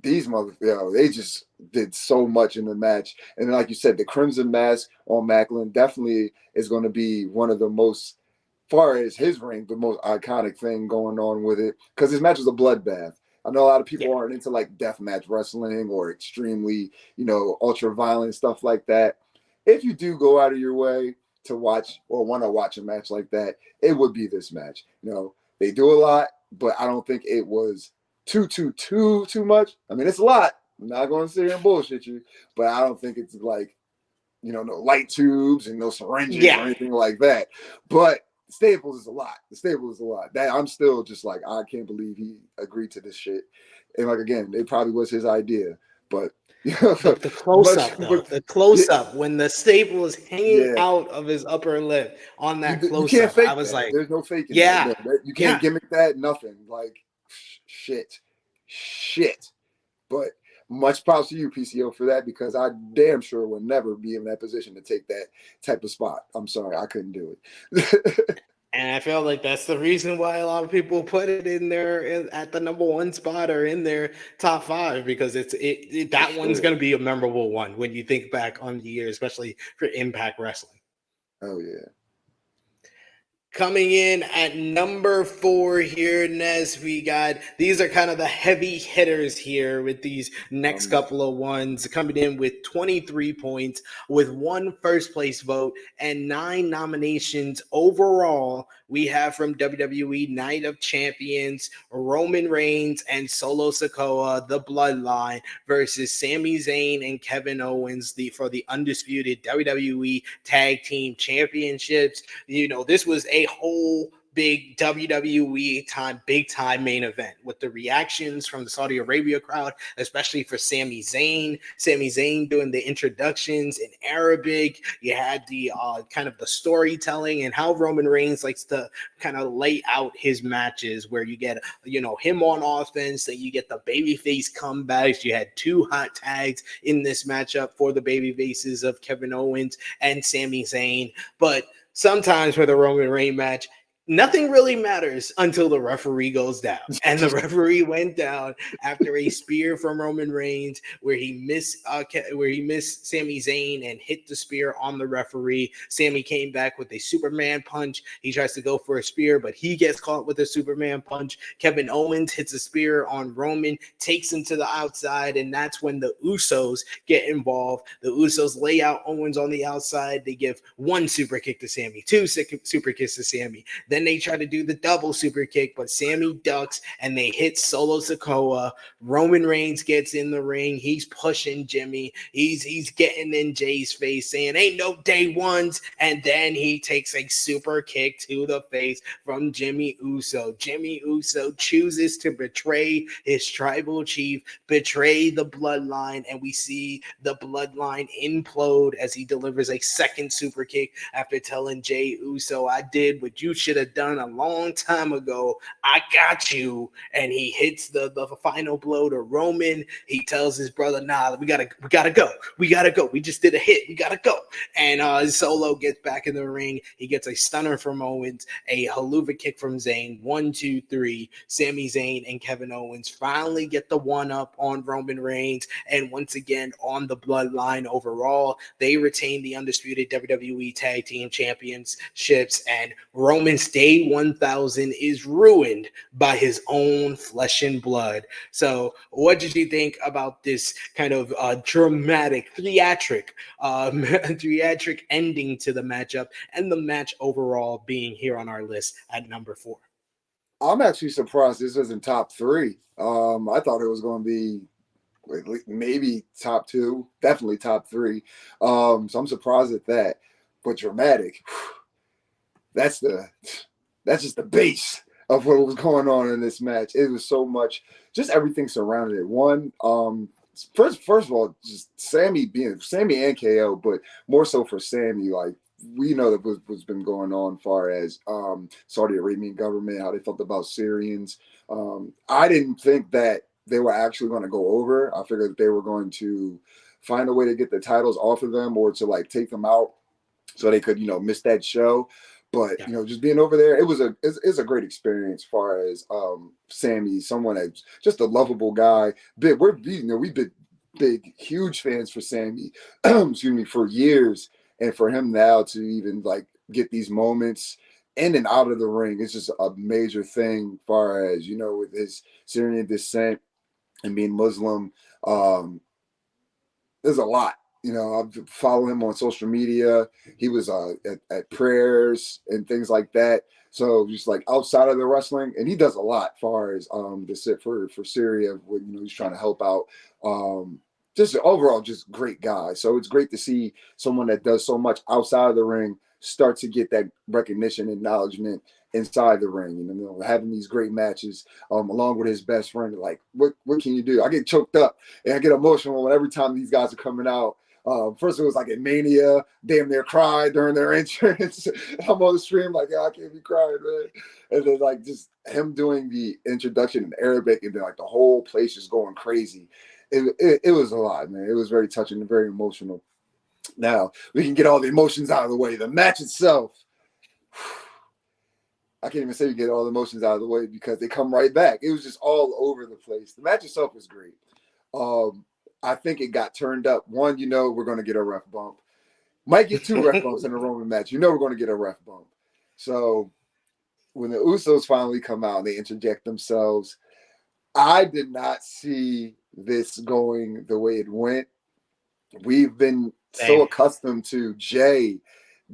These motherfuckers, they just did so much in the match. And like you said, the Crimson Mask on Macklin definitely is going to be one of the most, far as his ring, the most iconic thing going on with it, because this match was a bloodbath. I know a lot of people aren't into like deathmatch wrestling or extremely, ultra violent stuff like that. If you do go out of your way to watch or want to watch a match like that, it would be this match. They do a lot, but I don't think it was too much. I mean, it's a lot. I'm not going to sit here and bullshit you, but I don't think it's like, no light tubes and no syringes or anything like that. But Staples is a lot. The Staples is a lot. That I'm still just like, I can't believe he agreed to this shit. And like, again, it probably was his idea, but The close Much, up though, the close up when the staple is hanging yeah. out of his upper lip on that You close can't up, I fake was that. like, There's no faking that. yeah, No, you can't yeah. gimmick that. Nothing. Like shit. But much props to you, PCO, for that because I damn sure would never be in that position to take that type of spot. I'm sorry, I couldn't do it. And I feel like that's the reason why a lot of people put it in there at the number one spot or in their top five because For that one's sure. going to be a memorable one when you think back on the year, especially for Impact Wrestling. Oh yeah. Coming in at number 4 here, Ness, we got these are kind of the heavy hitters here with these next couple of ones coming in with 23 points, with 1 first place vote and 9 nominations overall. We have from WWE Night of Champions, Roman Reigns and Solo Sikoa, the Bloodline, versus Sami Zayn and Kevin Owens for the undisputed WWE Tag Team Championships. You know, this was a whole big WWE big time main event with the reactions from the Saudi Arabia crowd, especially for Sami Zayn. Sami Zayn doing the introductions in Arabic. You had the kind of the storytelling and how Roman Reigns likes to kind of lay out his matches, where you get him on offense, then you get the babyface comebacks. You had 2 hot tags in this matchup for the baby faces of Kevin Owens and Sami Zayn, but sometimes for the Roman Reigns match, nothing really matters until the referee goes down. And the referee went down after a spear from Roman Reigns where he missed Sami Zayn and hit the spear on the referee. Sami came back with a Superman punch. He tries to go for a spear, but he gets caught with a Superman punch. Kevin Owens hits a spear on Roman, takes him to the outside, and that's when the Usos get involved. The Usos lay out Owens on the outside. They give 1 super kick to Sami, 2 super kicks to Sami. Then they try to do the double super kick, but Sami ducks and they hit Solo Sikoa. Roman Reigns gets in the ring. He's pushing Jimmy. He's getting in Jay's face, saying, "Ain't no day ones." And then he takes a super kick to the face from Jimmy Uso. Jimmy Uso chooses to betray his tribal chief, betray the bloodline, and we see the bloodline implode as he delivers a second super kick after telling Jay Uso, "I did what you should have done a long time ago. I got you." And he hits the final blow to Roman. He tells his brother, "Nah, we gotta go. We gotta go. We just did a hit. We gotta go." And Solo gets back in the ring. He gets a stunner from Owens, a haluva kick from Zayn. 1, 2, 3. Sami Zayn and Kevin Owens finally get the one up on Roman Reigns, and once again on the bloodline overall. They retain the undisputed WWE Tag Team Championships, and Roman's day 1000 is ruined by his own flesh and blood. So what did you think about this kind of dramatic, theatric ending to the matchup, and the match overall being here on our list at number 4? I'm actually surprised this isn't top 3. I thought it was going to be maybe top 2, definitely top 3. So I'm surprised at that. But dramatic, that's just the base of what was going on in this match. It was so much, just everything surrounded it. One, first of all, just Sami and KO, but more so for Sami, like we know that what's been going on as far as Saudi Arabian government, how they felt about Syrians. I didn't think that they were actually going to go over. I figured that they were going to find a way to get the titles off of them or to like take them out so they could, miss that show. But just being over there, it's a great experience. As far as Sami, someone that's just a lovable guy. We've been big, huge fans for Sami, excuse me, for years, and for him now to even like get these moments in and out of the ring, it's just a major thing. As far as with his Syrian descent and being Muslim, there's a lot. I follow him on social media. He was at prayers and things like that. So just like outside of the wrestling, and he does a lot as far as to sit for Syria when he's trying to help out. Just overall, just great guy. So it's great to see someone that does so much outside of the ring start to get that recognition, acknowledgement inside the ring. You know, having these great matches along with his best friend. Like, what can you do? I get choked up and I get emotional every time these guys are coming out. First it was like at Mania, damn near cried during their entrance. I'm on the stream like, I can't be crying, man. And then like just him doing the introduction in Arabic and then like the whole place just going crazy. It was a lot, man. It was very touching and very emotional. Now we can get all the emotions out of the way. The match itself, I can't even say we get all the emotions out of the way because they come right back. It was just all over the place. The match itself was great. I think it got turned up. One, we're going to get a ref bump. Might get 2 ref bumps in a Roman match. We're going to get a ref bump. So when the Usos finally come out and they interject themselves, I did not see this going the way it went. We've been so accustomed to Jay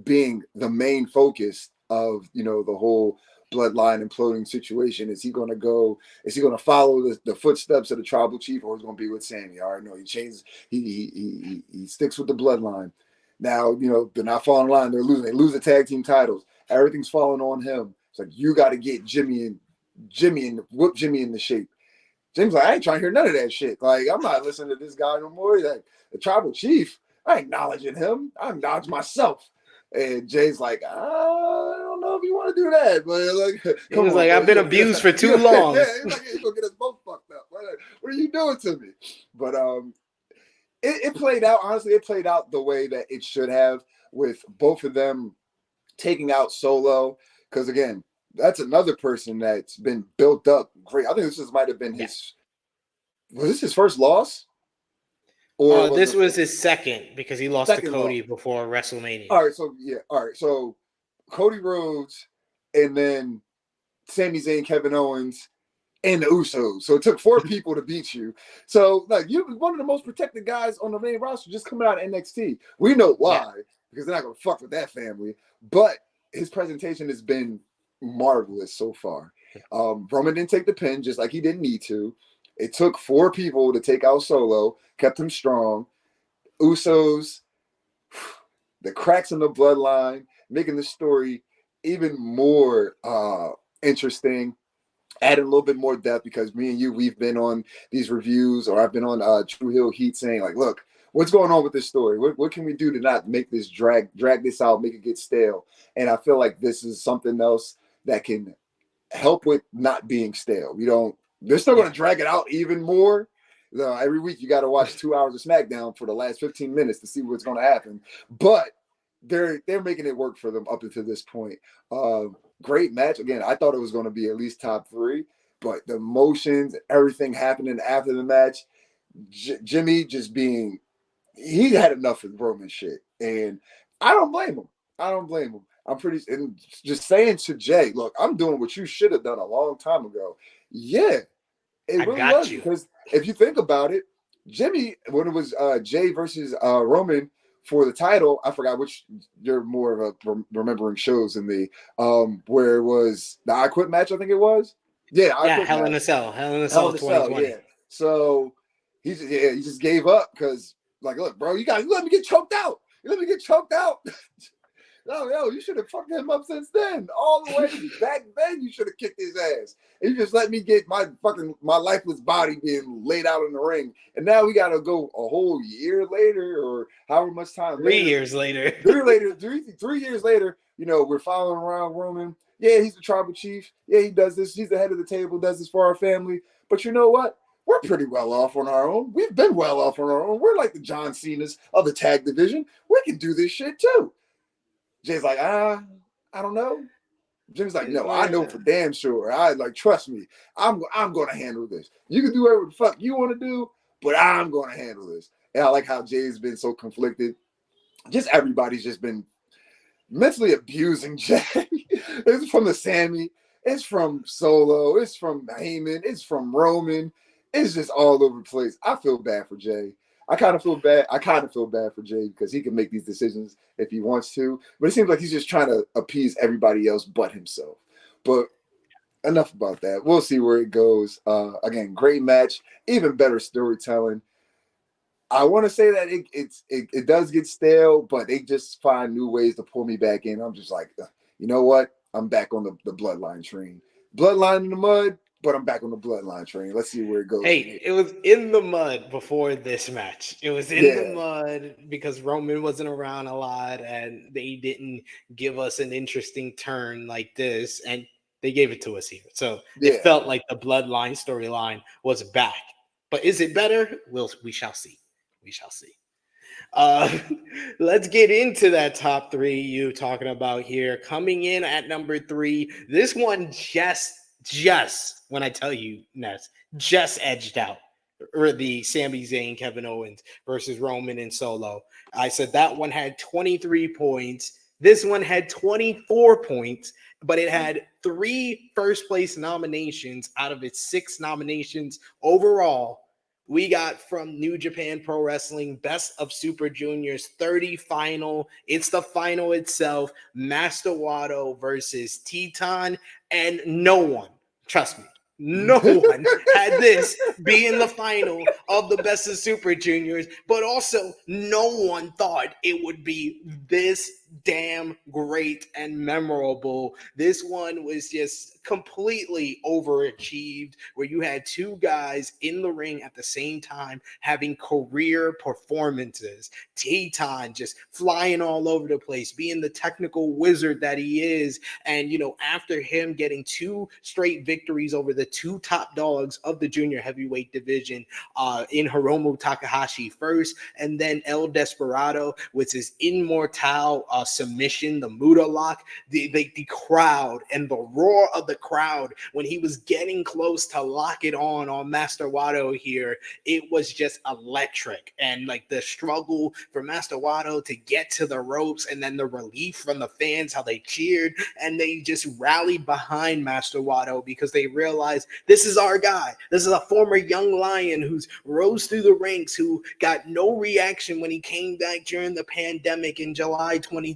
being the main focus of, the whole bloodline imploding situation. Is he going to follow the footsteps of the tribal chief, or is he going to be with Sammy? I already know he changes. He sticks with the bloodline. Now, they're not falling in line. They're losing. They lose the tag team titles. Everything's falling on him. It's like, you got to get Jimmy and whip Jimmy into shape. Jimmy's like, I ain't trying to hear none of that shit. Like, I'm not listening to this guy no more. Like, the tribal chief, I ain't acknowledging him. I acknowledge myself. And Jay's like, I don't know if you want to do that, but like, he was like, I've been abused for too long. Yeah, he's like, you're gonna get us both fucked up. What are you doing to me? But it played out. Honestly, it played out the way that it should have, with both of them taking out Solo. Because again, that's another person that's been built up great. I think this might have been his. Was this his first loss? Or this was his second, because he lost to Cody before WrestleMania. All right. So Cody Rhodes, and then Sami Zayn, Kevin Owens, and the Usos. So it took 4 people to beat you. So like, you're one of the most protected guys on the main roster just coming out of NXT. We know why, because they're not gonna fuck with that family. But his presentation has been marvelous so far. Roman didn't take the pin, just like he didn't need to. It took 4 people to take out Solo, kept him strong. Usos, the cracks in the bloodline, making the story even more interesting, adding a little bit more depth, because me and you, we've been on these reviews, or I've been on True Hill Heat saying like, look, what's going on with this story? What can we do to not make this drag this out, make it get stale? And I feel like this is something else that can help with not being stale. They're still going to drag it out even more. Every week you got to watch 2 hours of SmackDown for the last 15 minutes to see what's going to happen. But they're making it work for them up until this point. Great match. Again, I thought it was going to be at least top 3, but the emotions, everything happening after the match, Jimmy just being, he had enough of Roman shit. And I don't blame him. I'm and just saying to Jay, look, I'm doing what you should have done a long time ago. Yeah, it really was. Because if you think about it, Jimmy, when it was Jay versus Roman for the title, I forgot which, you're more of a remembering shows than me, where it was the I Quit match, I think it was. Yeah, Hell in a Cell 2020. Yeah. So he just gave up because, like, look, bro, you let me get choked out. No, you should have fucked him up since then. All the way back then, you should have kicked his ass. And you just let me get my lifeless body being laid out in the ring. And now we got to go a whole year later, or however much time. 3 years later. 3 years later, we're following around Roman. Yeah, he's the tribal chief. Yeah, he does this. He's the head of the table, does this for our family. But you know what? We're pretty well off on our own. We've been well off on our own. We're like the John Cenas of the tag division. We can do this shit too. Jay's like, I don't know. Jimmy's like, no, I know for damn sure. Trust me. I'm going to handle this. You can do whatever the fuck you want to do, but I'm going to handle this. And I like how Jay's been so conflicted. Just everybody's just been mentally abusing Jay. It's from the Sammy. It's from Solo. It's from Heyman. It's from Roman. It's just all over the place. I feel bad for Jay. I kind of feel bad for Jay because he can make these decisions if he wants to, but it seems like he's just trying to appease everybody else but himself. But enough about that. We'll see where it goes. Again, great match, even better storytelling. I want to say that it does get stale, but they just find new ways to pull me back in. I'm just like, you know what? I'm back on the bloodline train. Bloodline in the mud, but I'm back on the bloodline train. Let's see where it goes. Hey, it was in the mud before this match. It was in the Yeah. mud because Roman wasn't around a lot and they didn't give us an interesting turn like this, and they gave it to us here. So it Yeah. felt like the bloodline storyline was back. But is it better? We shall see. We shall see. Uh, let's get into that top three you talking about here. Coming in at number 3, this one just when I tell you, Ness, just edged out or the Sami Zayn, Kevin Owens versus Roman and Solo. I said that one had 23 points. This one had 24 points, but it had 3 first place nominations out of its 6 nominations overall. We got from New Japan Pro Wrestling Best of Super Juniors 30 final. It's the final itself. Master Wato versus Teton. And no one, trust me, no one had this be in the final of the Best of Super Juniors, but also no one thought it would be this damn great and memorable. This one was just completely overachieved, where you had 2 guys in the ring at the same time having career performances. Teton just flying all over the place, being the technical wizard that he is. And, you know, after him getting 2 straight victories over the 2 top dogs of the junior heavyweight division, in Hiromu Takahashi first, and then El Desperado with his Immortal submission, the Muda lock, the crowd and the roar of the crowd when he was getting close to lock it on Master Wato here, it was just electric. And like the struggle for Master Wato to get to the ropes, and then the relief from the fans, how they cheered and they just rallied behind Master Wato because they realized this is our guy. This is a former young lion who's rose through the ranks, who got no reaction when he came back during the pandemic in July 2020,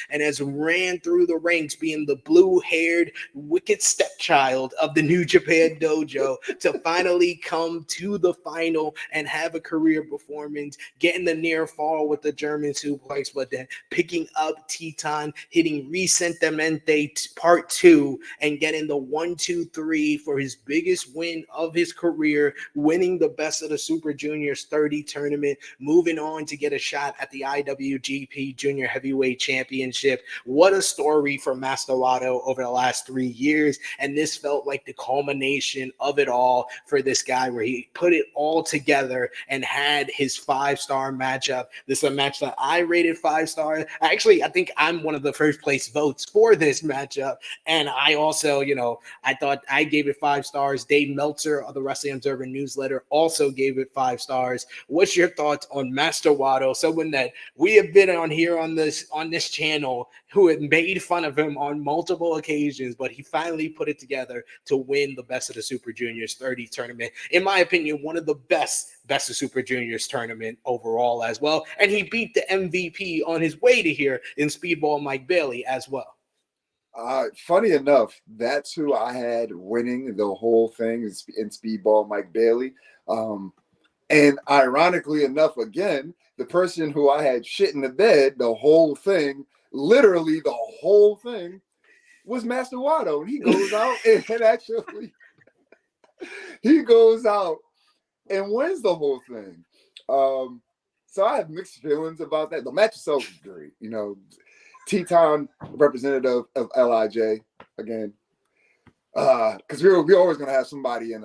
and has ran through the ranks, being the blue-haired wicked stepchild of the New Japan Dojo, to finally come to the final and have a career performance, getting the near fall with the German suplex, but then picking up Teton, hitting Resentamente Part 2, and getting the 1-2-3 for his biggest win of his career, winning the Best of the Super Juniors 30 tournament, moving on to get a shot at the IWGP Junior Heavyweight Championship. What a story for Master Wato over the last 3 years. And this felt like the culmination of it all for this guy, where he put it all together and had his 5-star matchup. This is a match that I rated 5 stars. Actually, I think I'm one of the first place votes for this matchup. And I also, you know, I thought I gave it 5 stars. Dave Meltzer of the Wrestling Observer newsletter also gave it 5 stars. What's your thoughts on Master Wato, someone that we have been on here on this channel, who had made fun of him on multiple occasions, but he finally put it together to win the Best of the Super Juniors 30 tournament? In my opinion, one of the best of Super Juniors tournament overall as well. And he beat the MVP on his way to here in Speedball Mike Bailey as well. Funny enough, that's who I had winning the whole thing in Speedball Mike Bailey. And ironically enough, again, the person who I had shit in the bed, the whole thing, literally the whole thing, was Master Wato. And he goes out and actually, he goes out and wins the whole thing. So I have mixed feelings about that. The match itself was great. You know, Teton, representative of LIJ, again, because we're always going to have somebody in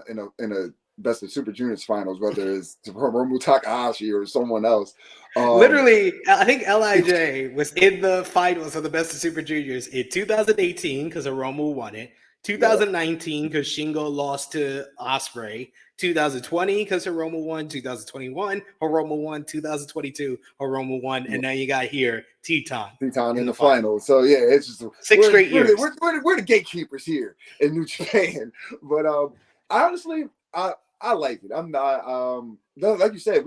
a Best of Super Juniors finals, whether it's Hiromu Takahashi or someone else. Literally, I think LIJ was in the finals of the Best of Super Juniors in 2018 because Hiromu won it, 2019 because Shingo lost to Ospreay, 2020 because Hiromu won, 2021 Hiromu won, 2022 Hiromu won, and now you got here Teton in the final. So yeah, it's just 6 straight years. We're the gatekeepers here in New Japan. But honestly, I like it. I'm not like you said,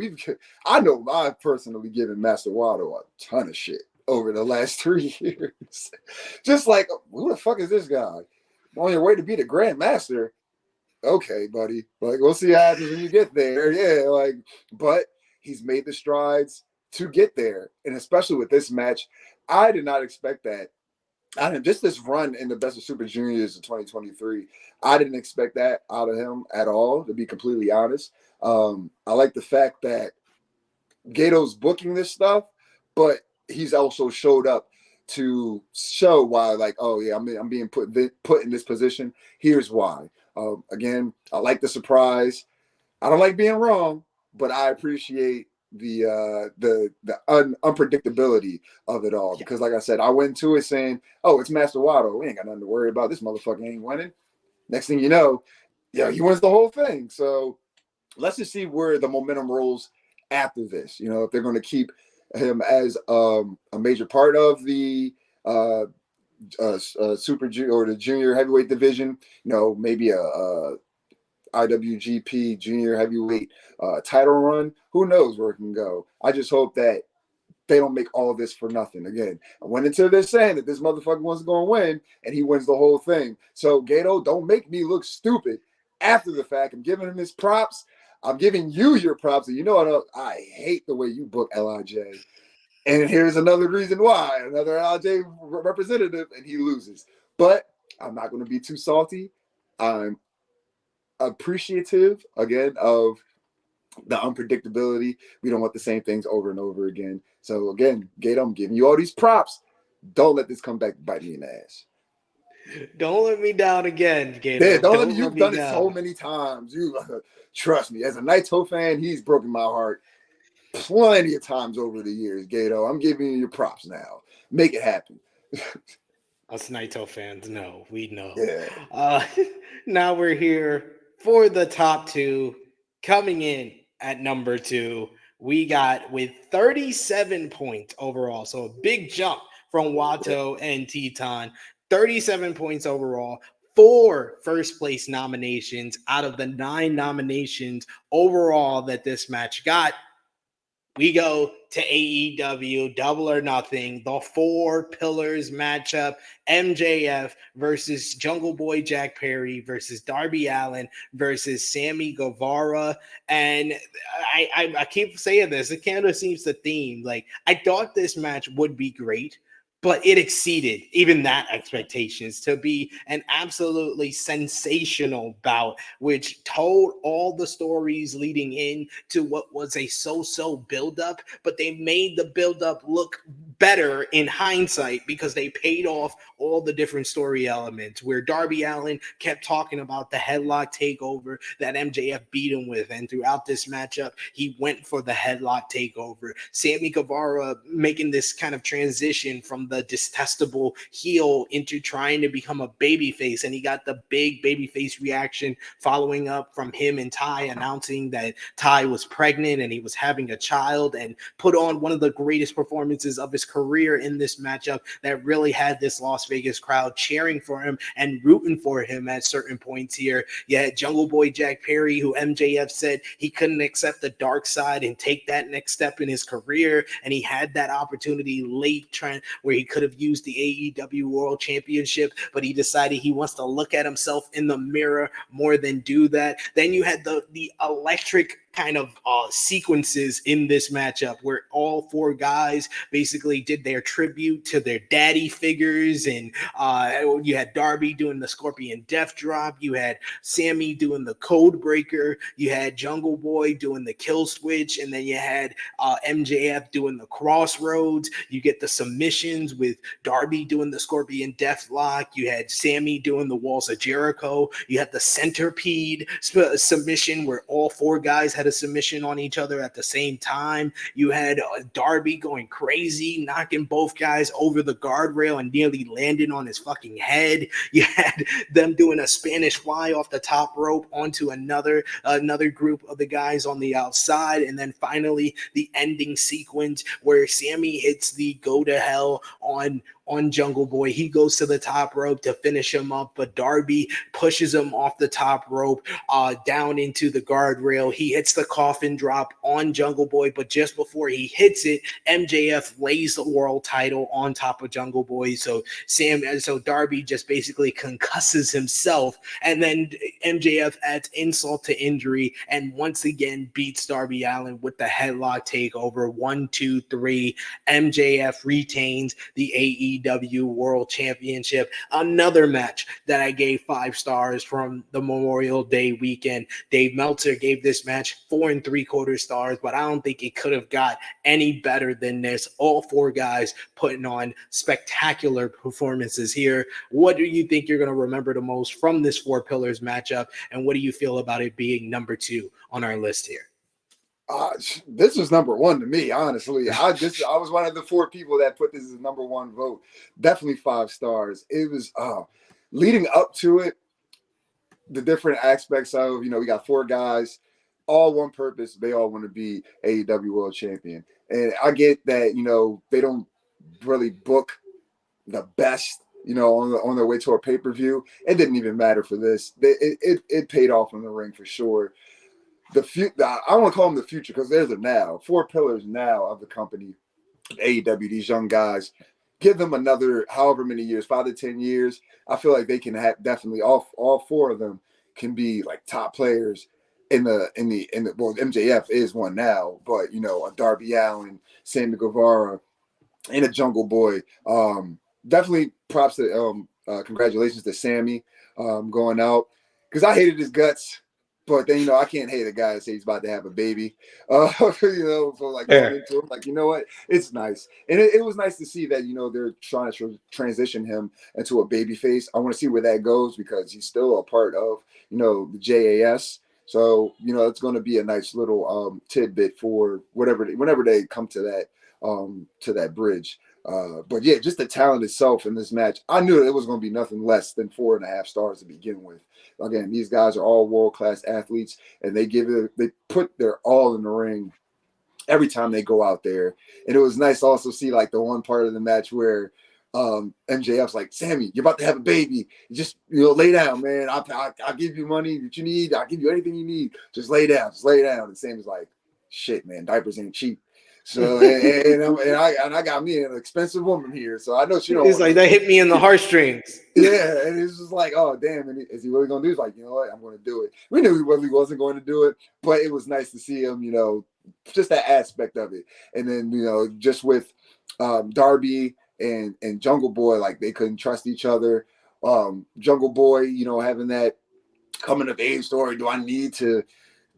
I know I've personally given Master Wato a ton of shit over the last 3 years. Just like, who the fuck is this guy? On your way to be the Grand Master. Okay, buddy. Like, we'll see what happens when you get there. Yeah, like, but he's made the strides to get there. And especially with this match, I did not expect that. I didn't, just this run in the Best of Super Juniors of 2023, I didn't expect that out of him at all, to be completely honest. I like the fact that Gato's booking this stuff, but he's also showed up to show why, like, oh yeah, I'm being put in this position. Here's why. Again, I like the surprise. I don't like being wrong, but I appreciate the unpredictability of it all. Because like I said, I went to it saying, oh, it's Master Wato. We ain't got nothing to worry about. This motherfucker ain't winning. Next thing you know, yeah, he wins the whole thing. So let's just see where the momentum rolls after this. You know, if they're going to keep him as a major part of the Super Junior or the junior heavyweight division, you know, maybe a IWGP Junior Heavyweight title run. Who knows where it can go? I just hope that they don't make all this for nothing. Again, I went into this saying that this motherfucker wasn't going to win, and he wins the whole thing. So, Gato, don't make me look stupid after the fact. I'm giving him his props. I'm giving you your props. And you know what? I hate the way you book LIJ. And here's another reason why. Another LIJ representative, and he loses. But I'm not going to be too salty. I'm appreciative again of the unpredictability. We don't want the same things over and over again. So again, Gato, I'm giving you all these props. Don't let this come back to bite me in the ass. Don't let me down again, Gato. Yeah, don't let me. You've done it so many times. You trust me. As a Naito fan, he's broken my heart plenty of times over the years. Gato, I'm giving you your props now. Make it happen. Us Naito fans know. We know. Yeah. Now we're here for the top two. Coming in at number 2, we got with 37 points overall. So a big jump from Wato and Teton. 37 points overall. 4 first place nominations out of the 9 nominations overall that this match got. We go to AEW, Double or Nothing, the 4 pillars matchup, MJF versus Jungle Boy Jack Perry versus Darby Allin versus Sammy Guevara. And I keep saying this, it kind of seems the theme. Like, I thought this match would be great, but it exceeded even that expectations to be an absolutely sensational bout, which told all the stories leading in to what was a so-so buildup, but they made the buildup look better in hindsight because they paid off all the different story elements, where Darby Allin kept talking about the headlock takeover that MJF beat him with, and throughout this matchup, he went for the headlock takeover. Sammy Guevara making this kind of transition from the detestable heel into trying to become a babyface, and he got the big babyface reaction following up from him and Ty announcing that Ty was pregnant and he was having a child, and put on one of the greatest performances of his career in this matchup that really had this Las Vegas crowd cheering for him and rooting for him at certain points here. You had Jungle Boy Jack Perry, who MJF said he couldn't accept the dark side and take that next step in his career, and he had that opportunity late where he could have used the AEW World Championship, but he decided he wants to look at himself in the mirror more than do that. Then you had the electric kind of sequences in this matchup where all 4 guys basically did their tribute to their daddy figures, and you had Darby doing the Scorpion Death Drop, you had Sammy doing the Code Breaker, you had Jungle Boy doing the Kill Switch, and then you had MJF doing the Crossroads. You get the submissions with Darby doing the Scorpion Death Lock, you had Sammy doing the Walls of Jericho, you had the Centipede submission where all 4 guys had a submission on each other at the same time. You had Darby going crazy, knocking both guys over the guardrail and nearly landing on his fucking head. You had them doing a Spanish fly off the top rope onto another group of the guys on the outside. And then finally the ending sequence where Sammy hits the go to hell on on Jungle Boy. He goes to the top rope to finish him up, but Darby pushes him off the top rope down into the guardrail. He hits the coffin drop on Jungle Boy, but just before he hits it, MJF lays the world title on top of Jungle Boy. So Darby just basically concusses himself, and then MJF adds insult to injury and once again beats Darby Allin with the headlock takeover. 1, 2, 3. MJF retains the AEW World Championship. Another match that I gave 5 stars from the Memorial Day weekend. Dave Meltzer gave this match 4 3/4 stars, but I don't think it could have got any better than this. All 4 guys putting on spectacular performances here. What do you think you're going to remember the most from this 4 pillars matchup, and what do you feel about it being number 2 on our list here? This was number 1 to me, honestly. I was one of the 4 people that put this as number 1 vote. Definitely 5 stars. It was leading up to it, the different aspects of, we got 4 guys, all one purpose. They all want to be AEW World Champion. And I get that, they don't really book the best, on their way to a pay-per-view. It didn't even matter for this. It paid off in the ring for sure. I want to call them the future because there's a now. 4 pillars now of the company, AEW, these young guys. Give them another however many years, 5 to 10 years. I feel like they can have definitely all 4 of them can be like top players in the well, MJF is one now, but a Darby Allin, Sammy Guevara, and a Jungle Boy. Definitely props to congratulations to Sammy going out because I hated his guts. But then, I can't hate a guy that says he's about to have a baby. So like going into it, like, what? It's nice. And it was nice to see that, they're trying to transition him into a baby face. I want to see where that goes because he's still a part of, the JAS. So, it's going to be a nice little tidbit for whenever they come to that bridge. But yeah, just the talent itself in this match, I knew it was going to be nothing less than 4.5 stars to begin with. Again, these guys are all world-class athletes, and they put their all in the ring every time they go out there. And it was nice to also see like the one part of the match where MJF's like, Sammy, you're about to have a baby. You just lay down, man. I'll give you money that you need. I'll give you anything you need. Just lay down. And Sammy's like, shit, man, diapers ain't cheap. So and I got me an expensive woman here, so I know she don't. It's like that hit me in the heartstrings. Yeah, and it's just like, oh damn, and is he really gonna do? It's like, you know what, I'm gonna do it. We knew he really wasn't going to do it, but it was nice to see him, just that aspect of it. And then just with Darby and Jungle Boy, like they couldn't trust each other. Jungle Boy, having that coming of age story. Do I need to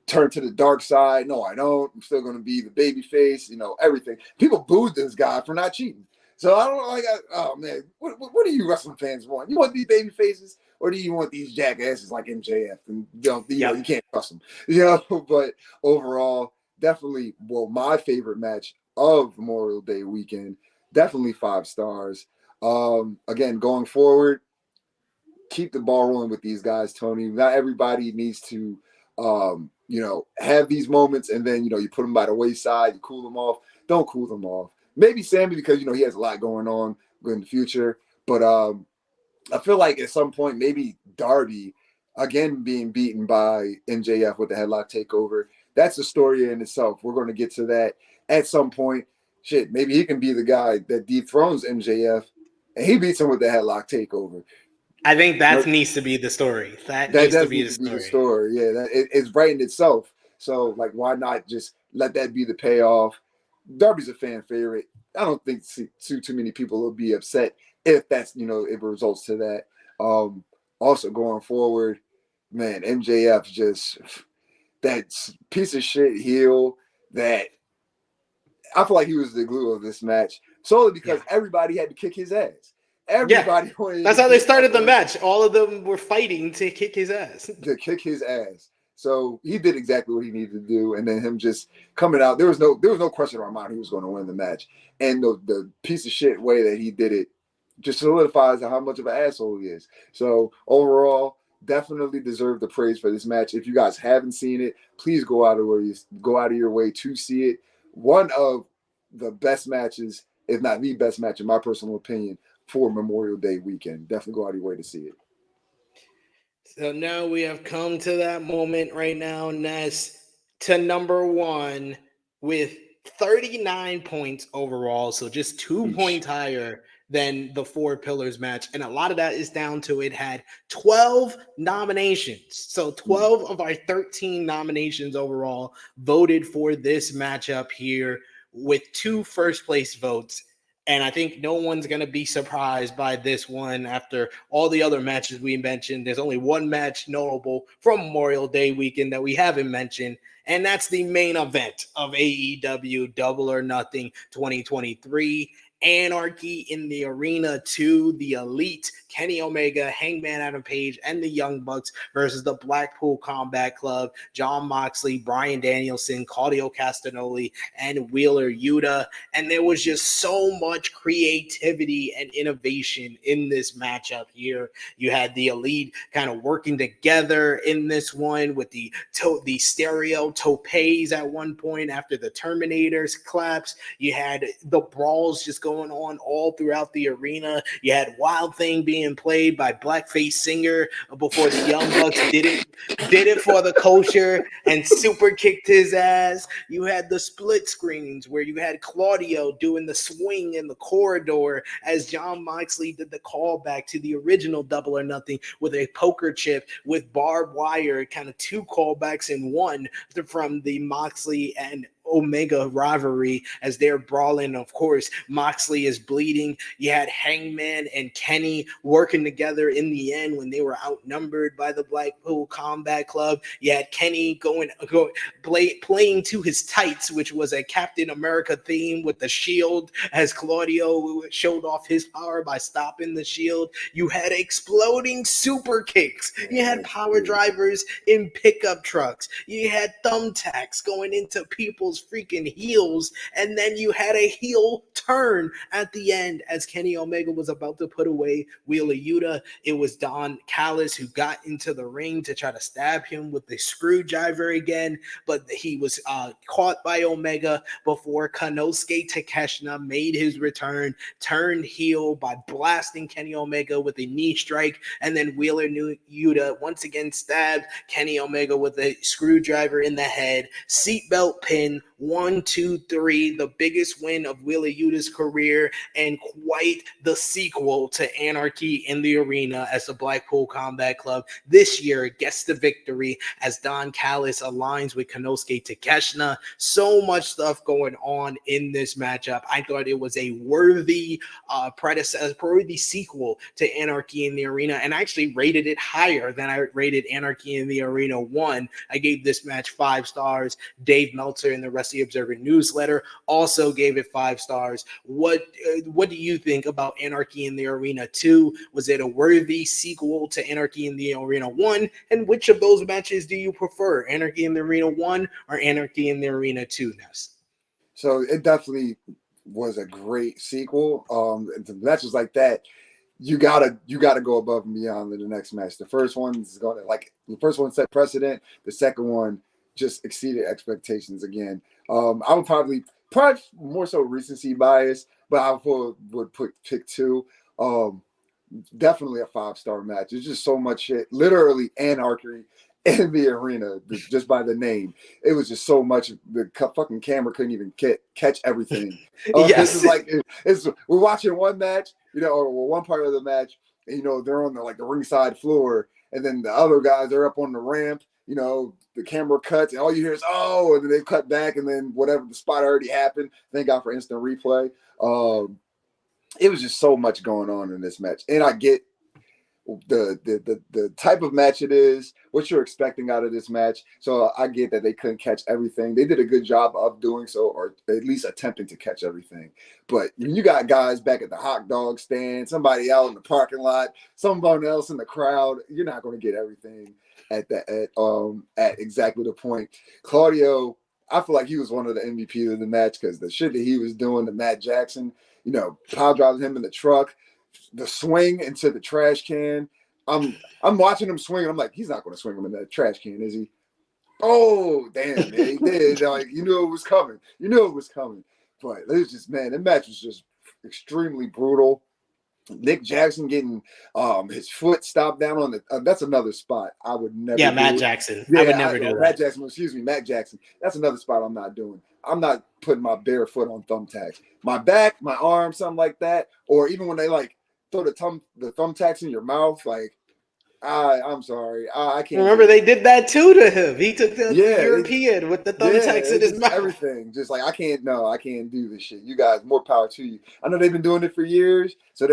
turn to the dark side? No, I don't. I'm still going to be the baby face, everything. People booed this guy for not cheating. So I don't know, oh man, what do you wrestling fans want? You want these baby faces or do you want these jackasses like MJF? And you can't trust them. But overall, definitely, my favorite match of Memorial Day weekend, definitely 5 stars. Again, going forward, keep the ball rolling with these guys, Tony. Not everybody needs to have these moments and then, you put them by the wayside, you cool them off. Don't cool them off. Maybe Sammy because, he has a lot going on in the future. But I feel like at some point, maybe Darby, again, being beaten by MJF with the headlock takeover, that's a story in itself. We're going to get to that at some point. Shit, maybe he can be the guy that dethrones MJF and he beats him with the headlock takeover. I think that needs to be the story. That needs to be the story. Yeah, it's right in itself. So, like, why not just let that be the payoff? Darby's a fan favorite. I don't think too many people will be upset if that's, if it results to that. Also, going forward, man, MJF just that piece of shit heel that I feel like he was the glue of this match solely because everybody had to kick his ass. Everybody that's how they started the match. All of them were fighting to kick his ass. So he did exactly what he needed to do, and then him just coming out. There was no question in my mind he was going to win the match, and the piece of shit way that he did it just solidifies how much of an asshole he is. So overall, definitely deserve the praise for this match. If you guys haven't seen it, please go out of your way to see it. One of the best matches, if not the best match, in my personal opinion, for Memorial Day weekend. Definitely go out of your way to see it. So now we have come to that moment right now, Ness, to number one with 39 points overall. So just 2 points higher than the Four Pillars match. And a lot of that is down to it had 12 nominations. So 12 of our 13 nominations overall voted for this matchup here with 2 first place votes. And I think no one's going to be surprised by this one after all the other matches we mentioned. There's only one match notable from Memorial Day weekend that we haven't mentioned, and that's the main event of AEW Double or Nothing 2023. Anarchy in the Arena 2, the Elite, Kenny Omega, Hangman Adam Page, and the Young Bucks versus the Blackpool Combat Club, Jon Moxley, Bryan Danielson, Claudio Castagnoli, and Wheeler Yuta. And there was just so much creativity and innovation in this matchup here. You had the Elite kind of working together in this one with the stereo topes at one point after the Terminators collapse. You had the brawls just going on all throughout the arena. You had Wild Thing being played by Blackface Singer before the Young Bucks did it for the culture and super kicked his ass. You had the split screens where you had Claudio doing the swing in the corridor as Jon Moxley did the callback to the original Double or Nothing with a poker chip with barbed wire, kind of 2 callbacks in one from the Moxley and Omega rivalry as they're brawling. Of course, Moxley is bleeding. You had Hangman and Kenny working together in the end when they were outnumbered by the Blackpool Combat Club. You had Kenny playing to his tights, which was a Captain America theme with the shield as Claudio showed off his power by stopping the shield. You had exploding super kicks. You had power drivers in pickup trucks. You had thumbtacks going into people's freaking heels, and then you had a heel turn at the end as Kenny Omega was about to put away Wheeler Yuta. It was Don Callis who got into the ring to try to stab him with the screwdriver again, but he was caught by Omega before Konosuke Takeshita made his return, turned heel by blasting Kenny Omega with a knee strike, and then Wheeler Yuta once again stabbed Kenny Omega with a screwdriver in the head, seatbelt pin, 1, 2, 3, the biggest win of Wheeler Yuta's career, and quite the sequel to Anarchy in the Arena as the Blackpool Combat Club this year gets the victory as Don Callis aligns with Konosuke Takeshita. So much stuff going on in this matchup. I thought it was a worthy sequel to Anarchy in the Arena, and I actually rated it higher than I rated Anarchy in the Arena 1. I gave this match 5 stars. Dave Meltzer in the Rest of the Observer newsletter also gave it 5 stars. What do you think about Anarchy in the Arena 2? Was it a worthy sequel to Anarchy in the Arena 1? And which of those matches do you prefer, Anarchy in the Arena 1 or Anarchy in the Arena 2, Ness? So it definitely was a great sequel. The matches like that, you gotta go above and beyond in the next match. The first one set precedent. The second one just exceeded expectations again. I would probably more so recency bias, but I would pick 2. Definitely a 5-star match. It's just so much shit. Literally anarchy in the arena, just by the name. It was just so much. The fucking camera couldn't even catch everything. Yes. We're watching one match, or one part of the match, and they're on the ringside floor, and then the other guys are up on the ramp. The camera cuts, and all you hear is "oh," and then they cut back, and then whatever the spot already happened. Thank God for instant replay. It was just so much going on in this match, and I get the type of match it is, what you're expecting out of this match. So I get that they couldn't catch everything. They did a good job of doing so, or at least attempting to catch everything. But when you got guys back at the hot dog stand, somebody out in the parking lot, someone else in the crowd, you're not going to get everything at exactly the point. Claudio, I feel like he was one of the MVPs of the match because the shit that he was doing to Matt Jackson, pile driving him in the truck, the swing into the trash can. I'm watching him swing, and I'm like, he's not going to swing him in that trash can, is he? Oh, damn, man, he did. You knew it was coming. But it was just, man, that match was just extremely brutal. Nick Jackson getting his foot stopped down on the that's another spot I would never Yeah, do. Matt Jackson. Yeah, I would never do that. Matt Jackson, excuse me, Matt Jackson. That's another spot I'm not doing. I'm not putting my bare foot on thumbtacks. My back, my arm, something like that, or even when they like throw the thumbtacks in your mouth, like I'm sorry, I can't Remember, do they it. did that too to him. He took the Yeah, European with the yeah, thumbtacks in it's his just mouth. everything. Just like I can't do this shit. You guys, more power to you. I know they've been doing it for years, so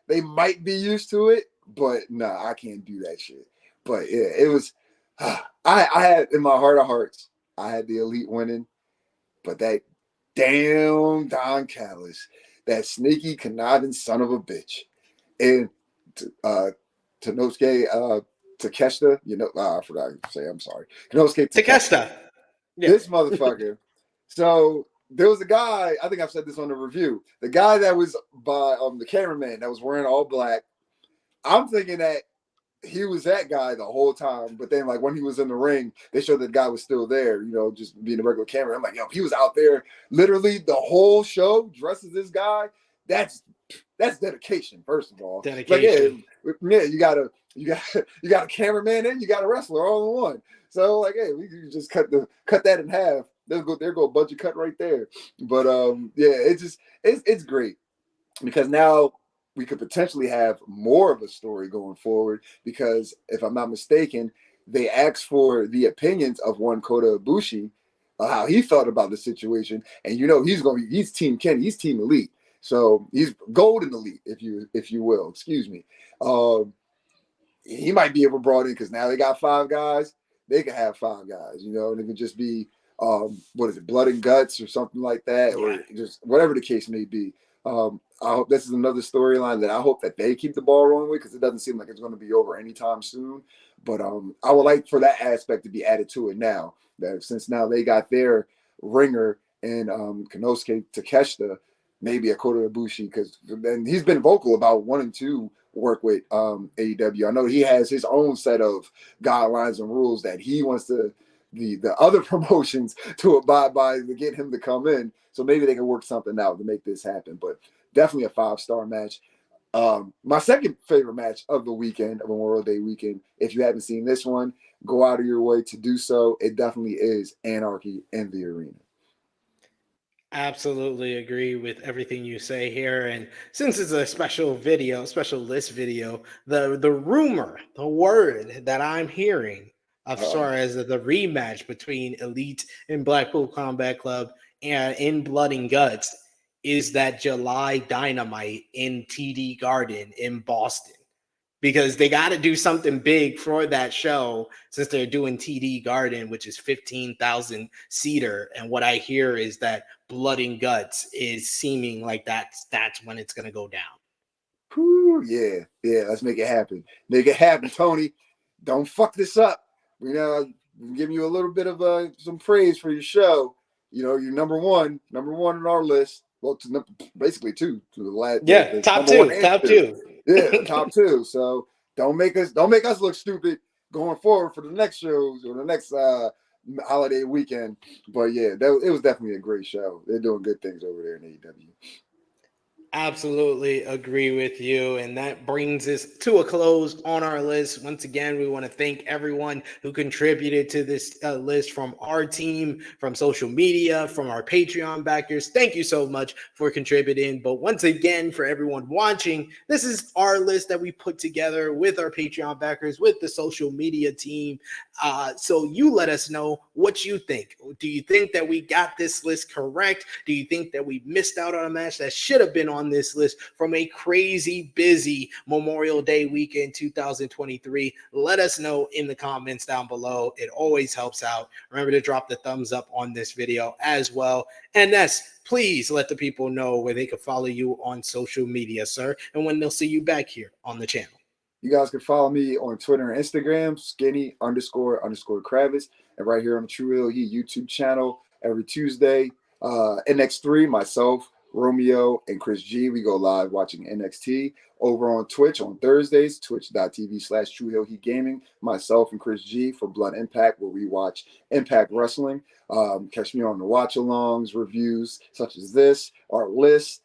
they might be used to it, but nah, I can't do that shit. But yeah, it was. I had in my heart of hearts, I had the Elite winning, but that damn Don Callis, that sneaky conniving son of a bitch, and Tanosuke Takeshita, I forgot to say. I'm sorry, Tanosuke Takeshita. Takeshita. Yeah. This motherfucker. So there was a guy, I think I've said this on the review, the guy that was by the cameraman that was wearing all black. I'm thinking that he was that guy the whole time, but then like when he was in the ring, they showed that the guy was still there, just being a regular camera. I'm like, yo, he was out there literally the whole show dressed as this guy. That's dedication, first of all. Dedication. Like, yeah, you got a cameraman and you got a wrestler all in one. So like, hey, we can just cut that in half. There go a budget cut right there. But yeah, it's great because now we could potentially have more of a story going forward. Because if I'm not mistaken, they asked for the opinions of one Kota Ibushi, how he felt about the situation, and he's Team Kenny, he's Team Elite. So he's golden elite, if you will. Excuse me. He might be able brought in because now they got 5 guys. They can have 5 guys, and it could just be what is it, blood and guts or something like that, or just whatever the case may be. I hope this is another storyline that I hope that they keep the ball rolling with because it doesn't seem like it's going to be over anytime soon. But I would like for that aspect to be added to it now. That since now they got their ringer and Konosuke Takeshita, maybe a Kota Ibushi, because then he's been vocal about wanting to work with AEW. I know he has his own set of guidelines and rules that he wants the other promotions to abide by to get him to come in. So maybe they can work something out to make this happen. But definitely a 5-star match. My second favorite match of the weekend, of Memorial Day weekend, if you haven't seen this one, go out of your way to do so. It definitely is Anarchy in the Arena. Absolutely agree with everything you say here. And since it's a special list video, the rumor, the word that I'm hearing of far as the rematch between Elite and Blackpool Combat Club and in Blood and Guts is that July Dynamite in TD Garden in Boston. Because they got to do something big for that show since they're doing TD Garden, which is 15,000 seater. And what I hear is that Blood and Guts is seeming like that's when it's going to go down. Whew, yeah. Let's make it happen. Make it happen, Tony. Don't fuck this up. I'm giving you a little bit of some praise for your show. You're number one on our list. Well, basically 2 to the last. Yeah, top 2. Yeah, top 2. So don't make us look stupid going forward for the next shows or the next holiday weekend. But yeah, it was definitely a great show. They're doing good things over there in AEW. Absolutely agree with you. And that brings us to a close on our list. Once again, we want to thank everyone who contributed to this list from our team, from social media, from our Patreon backers. Thank you so much for contributing. But once again, for everyone watching, this is our list that we put together with our Patreon backers, with the social media team. So you let us know what you think. Do you think that we got this list correct? Do you think that we missed out on a match that should have been on this list from a crazy busy Memorial Day weekend 2023? Let us know in the comments down below. It always helps out. Remember to drop the thumbs up on this video as well. And Ness, please let the people know where they can follow you on social media, sir, and when they'll see you back here on the channel. You guys can follow me on Twitter and Instagram, skinny__Kravitz, and right here on the True Hill Heat YouTube channel every Tuesday. NX3, myself, Romeo, and Chris G. We go live watching NXT over on Twitch on Thursdays, twitch.tv/True Hill Heat Gaming. Myself and Chris G for Blunt Impact, where we watch Impact Wrestling. Catch me on the watch-alongs, reviews such as this, our list,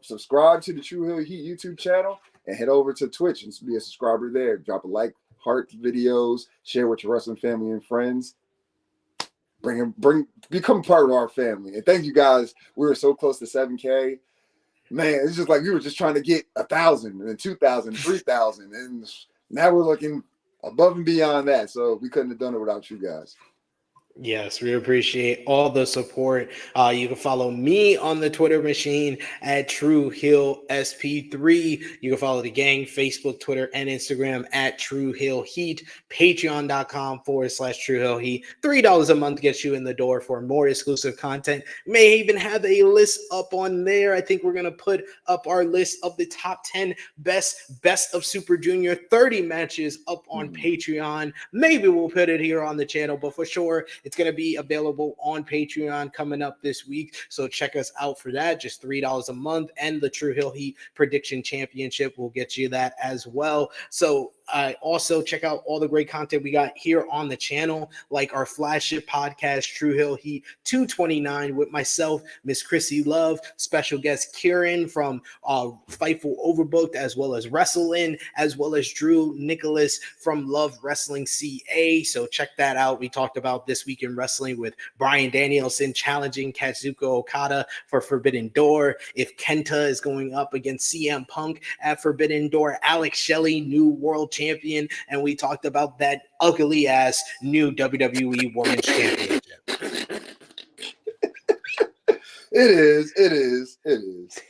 Subscribe to the True Hill Heat YouTube channel and head over to Twitch and be a subscriber there. Drop a like, heart videos, share with your wrestling family and friends. Become part of our family. And thank you guys. We were so close to 7K. Man, it's just like we were just trying to get 1,000 and then 2,000, 3,000, and now we're looking above and beyond that. So we couldn't have done it without you guys. Yes, we appreciate all the support. You can follow me on the Twitter machine at True Hill SP3. You can follow the gang, Facebook, Twitter, and Instagram at True Hill Heat. Patreon.com/True Hill Heat. $3 a month gets you in the door for more exclusive content. May even have a list up on there. I think we're going to put up our list of the top 10 best of Super Junior 30 matches up on Patreon. Maybe we'll put it here on the channel, but for sure, it's going to be available on Patreon coming up this week. So check us out for that. Just $3 a month. And the True Hill Heat Prediction Championship will get you that as well. So also check out all the great content we got here on the channel, like our flagship podcast, True Hill Heat 229, with myself, Miss Chrissy Love, special guest Kieran from Fightful Overbooked, as well as Wrestling, as well as Drew Nicholas from Love Wrestling CA. So check that out. We talked about This Week in Wrestling with Bryan Danielson challenging Kazuchika Okada for Forbidden Door. If Kenta is going up against CM Punk at Forbidden Door, Alex Shelley, new world champion, and we talked about that ugly ass new WWE Women's Championship. It is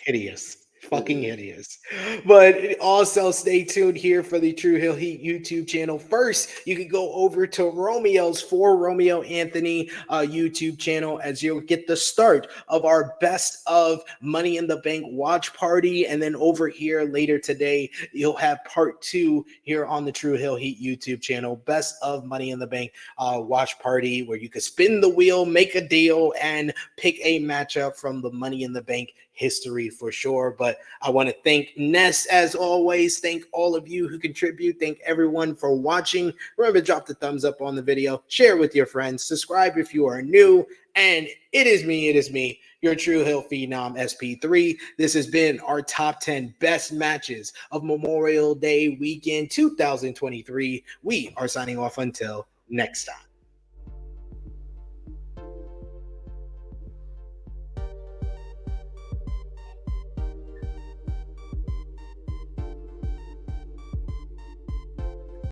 Hideous. Fucking hideous. But also stay tuned here for the True Hill Heat YouTube channel. First, you can go over to Romeo's For Romeo Anthony YouTube channel, as you'll get the start of our best of Money in the Bank watch party. And then over here later today, you'll have part 2 here on the True Hill Heat YouTube channel, best of Money in the Bank watch party, where you can spin the wheel, make a deal, and pick a matchup from the Money in the Bank history for sure. But I want to thank Ness as always. Thank all of you who contribute. Thank everyone for watching. Remember, drop the thumbs up on the video, share with your friends, subscribe if you are new. And it is me, your True Hill Phenom SP3. This has been our top 10 best matches of Memorial Day weekend 2023. We are signing off until next time.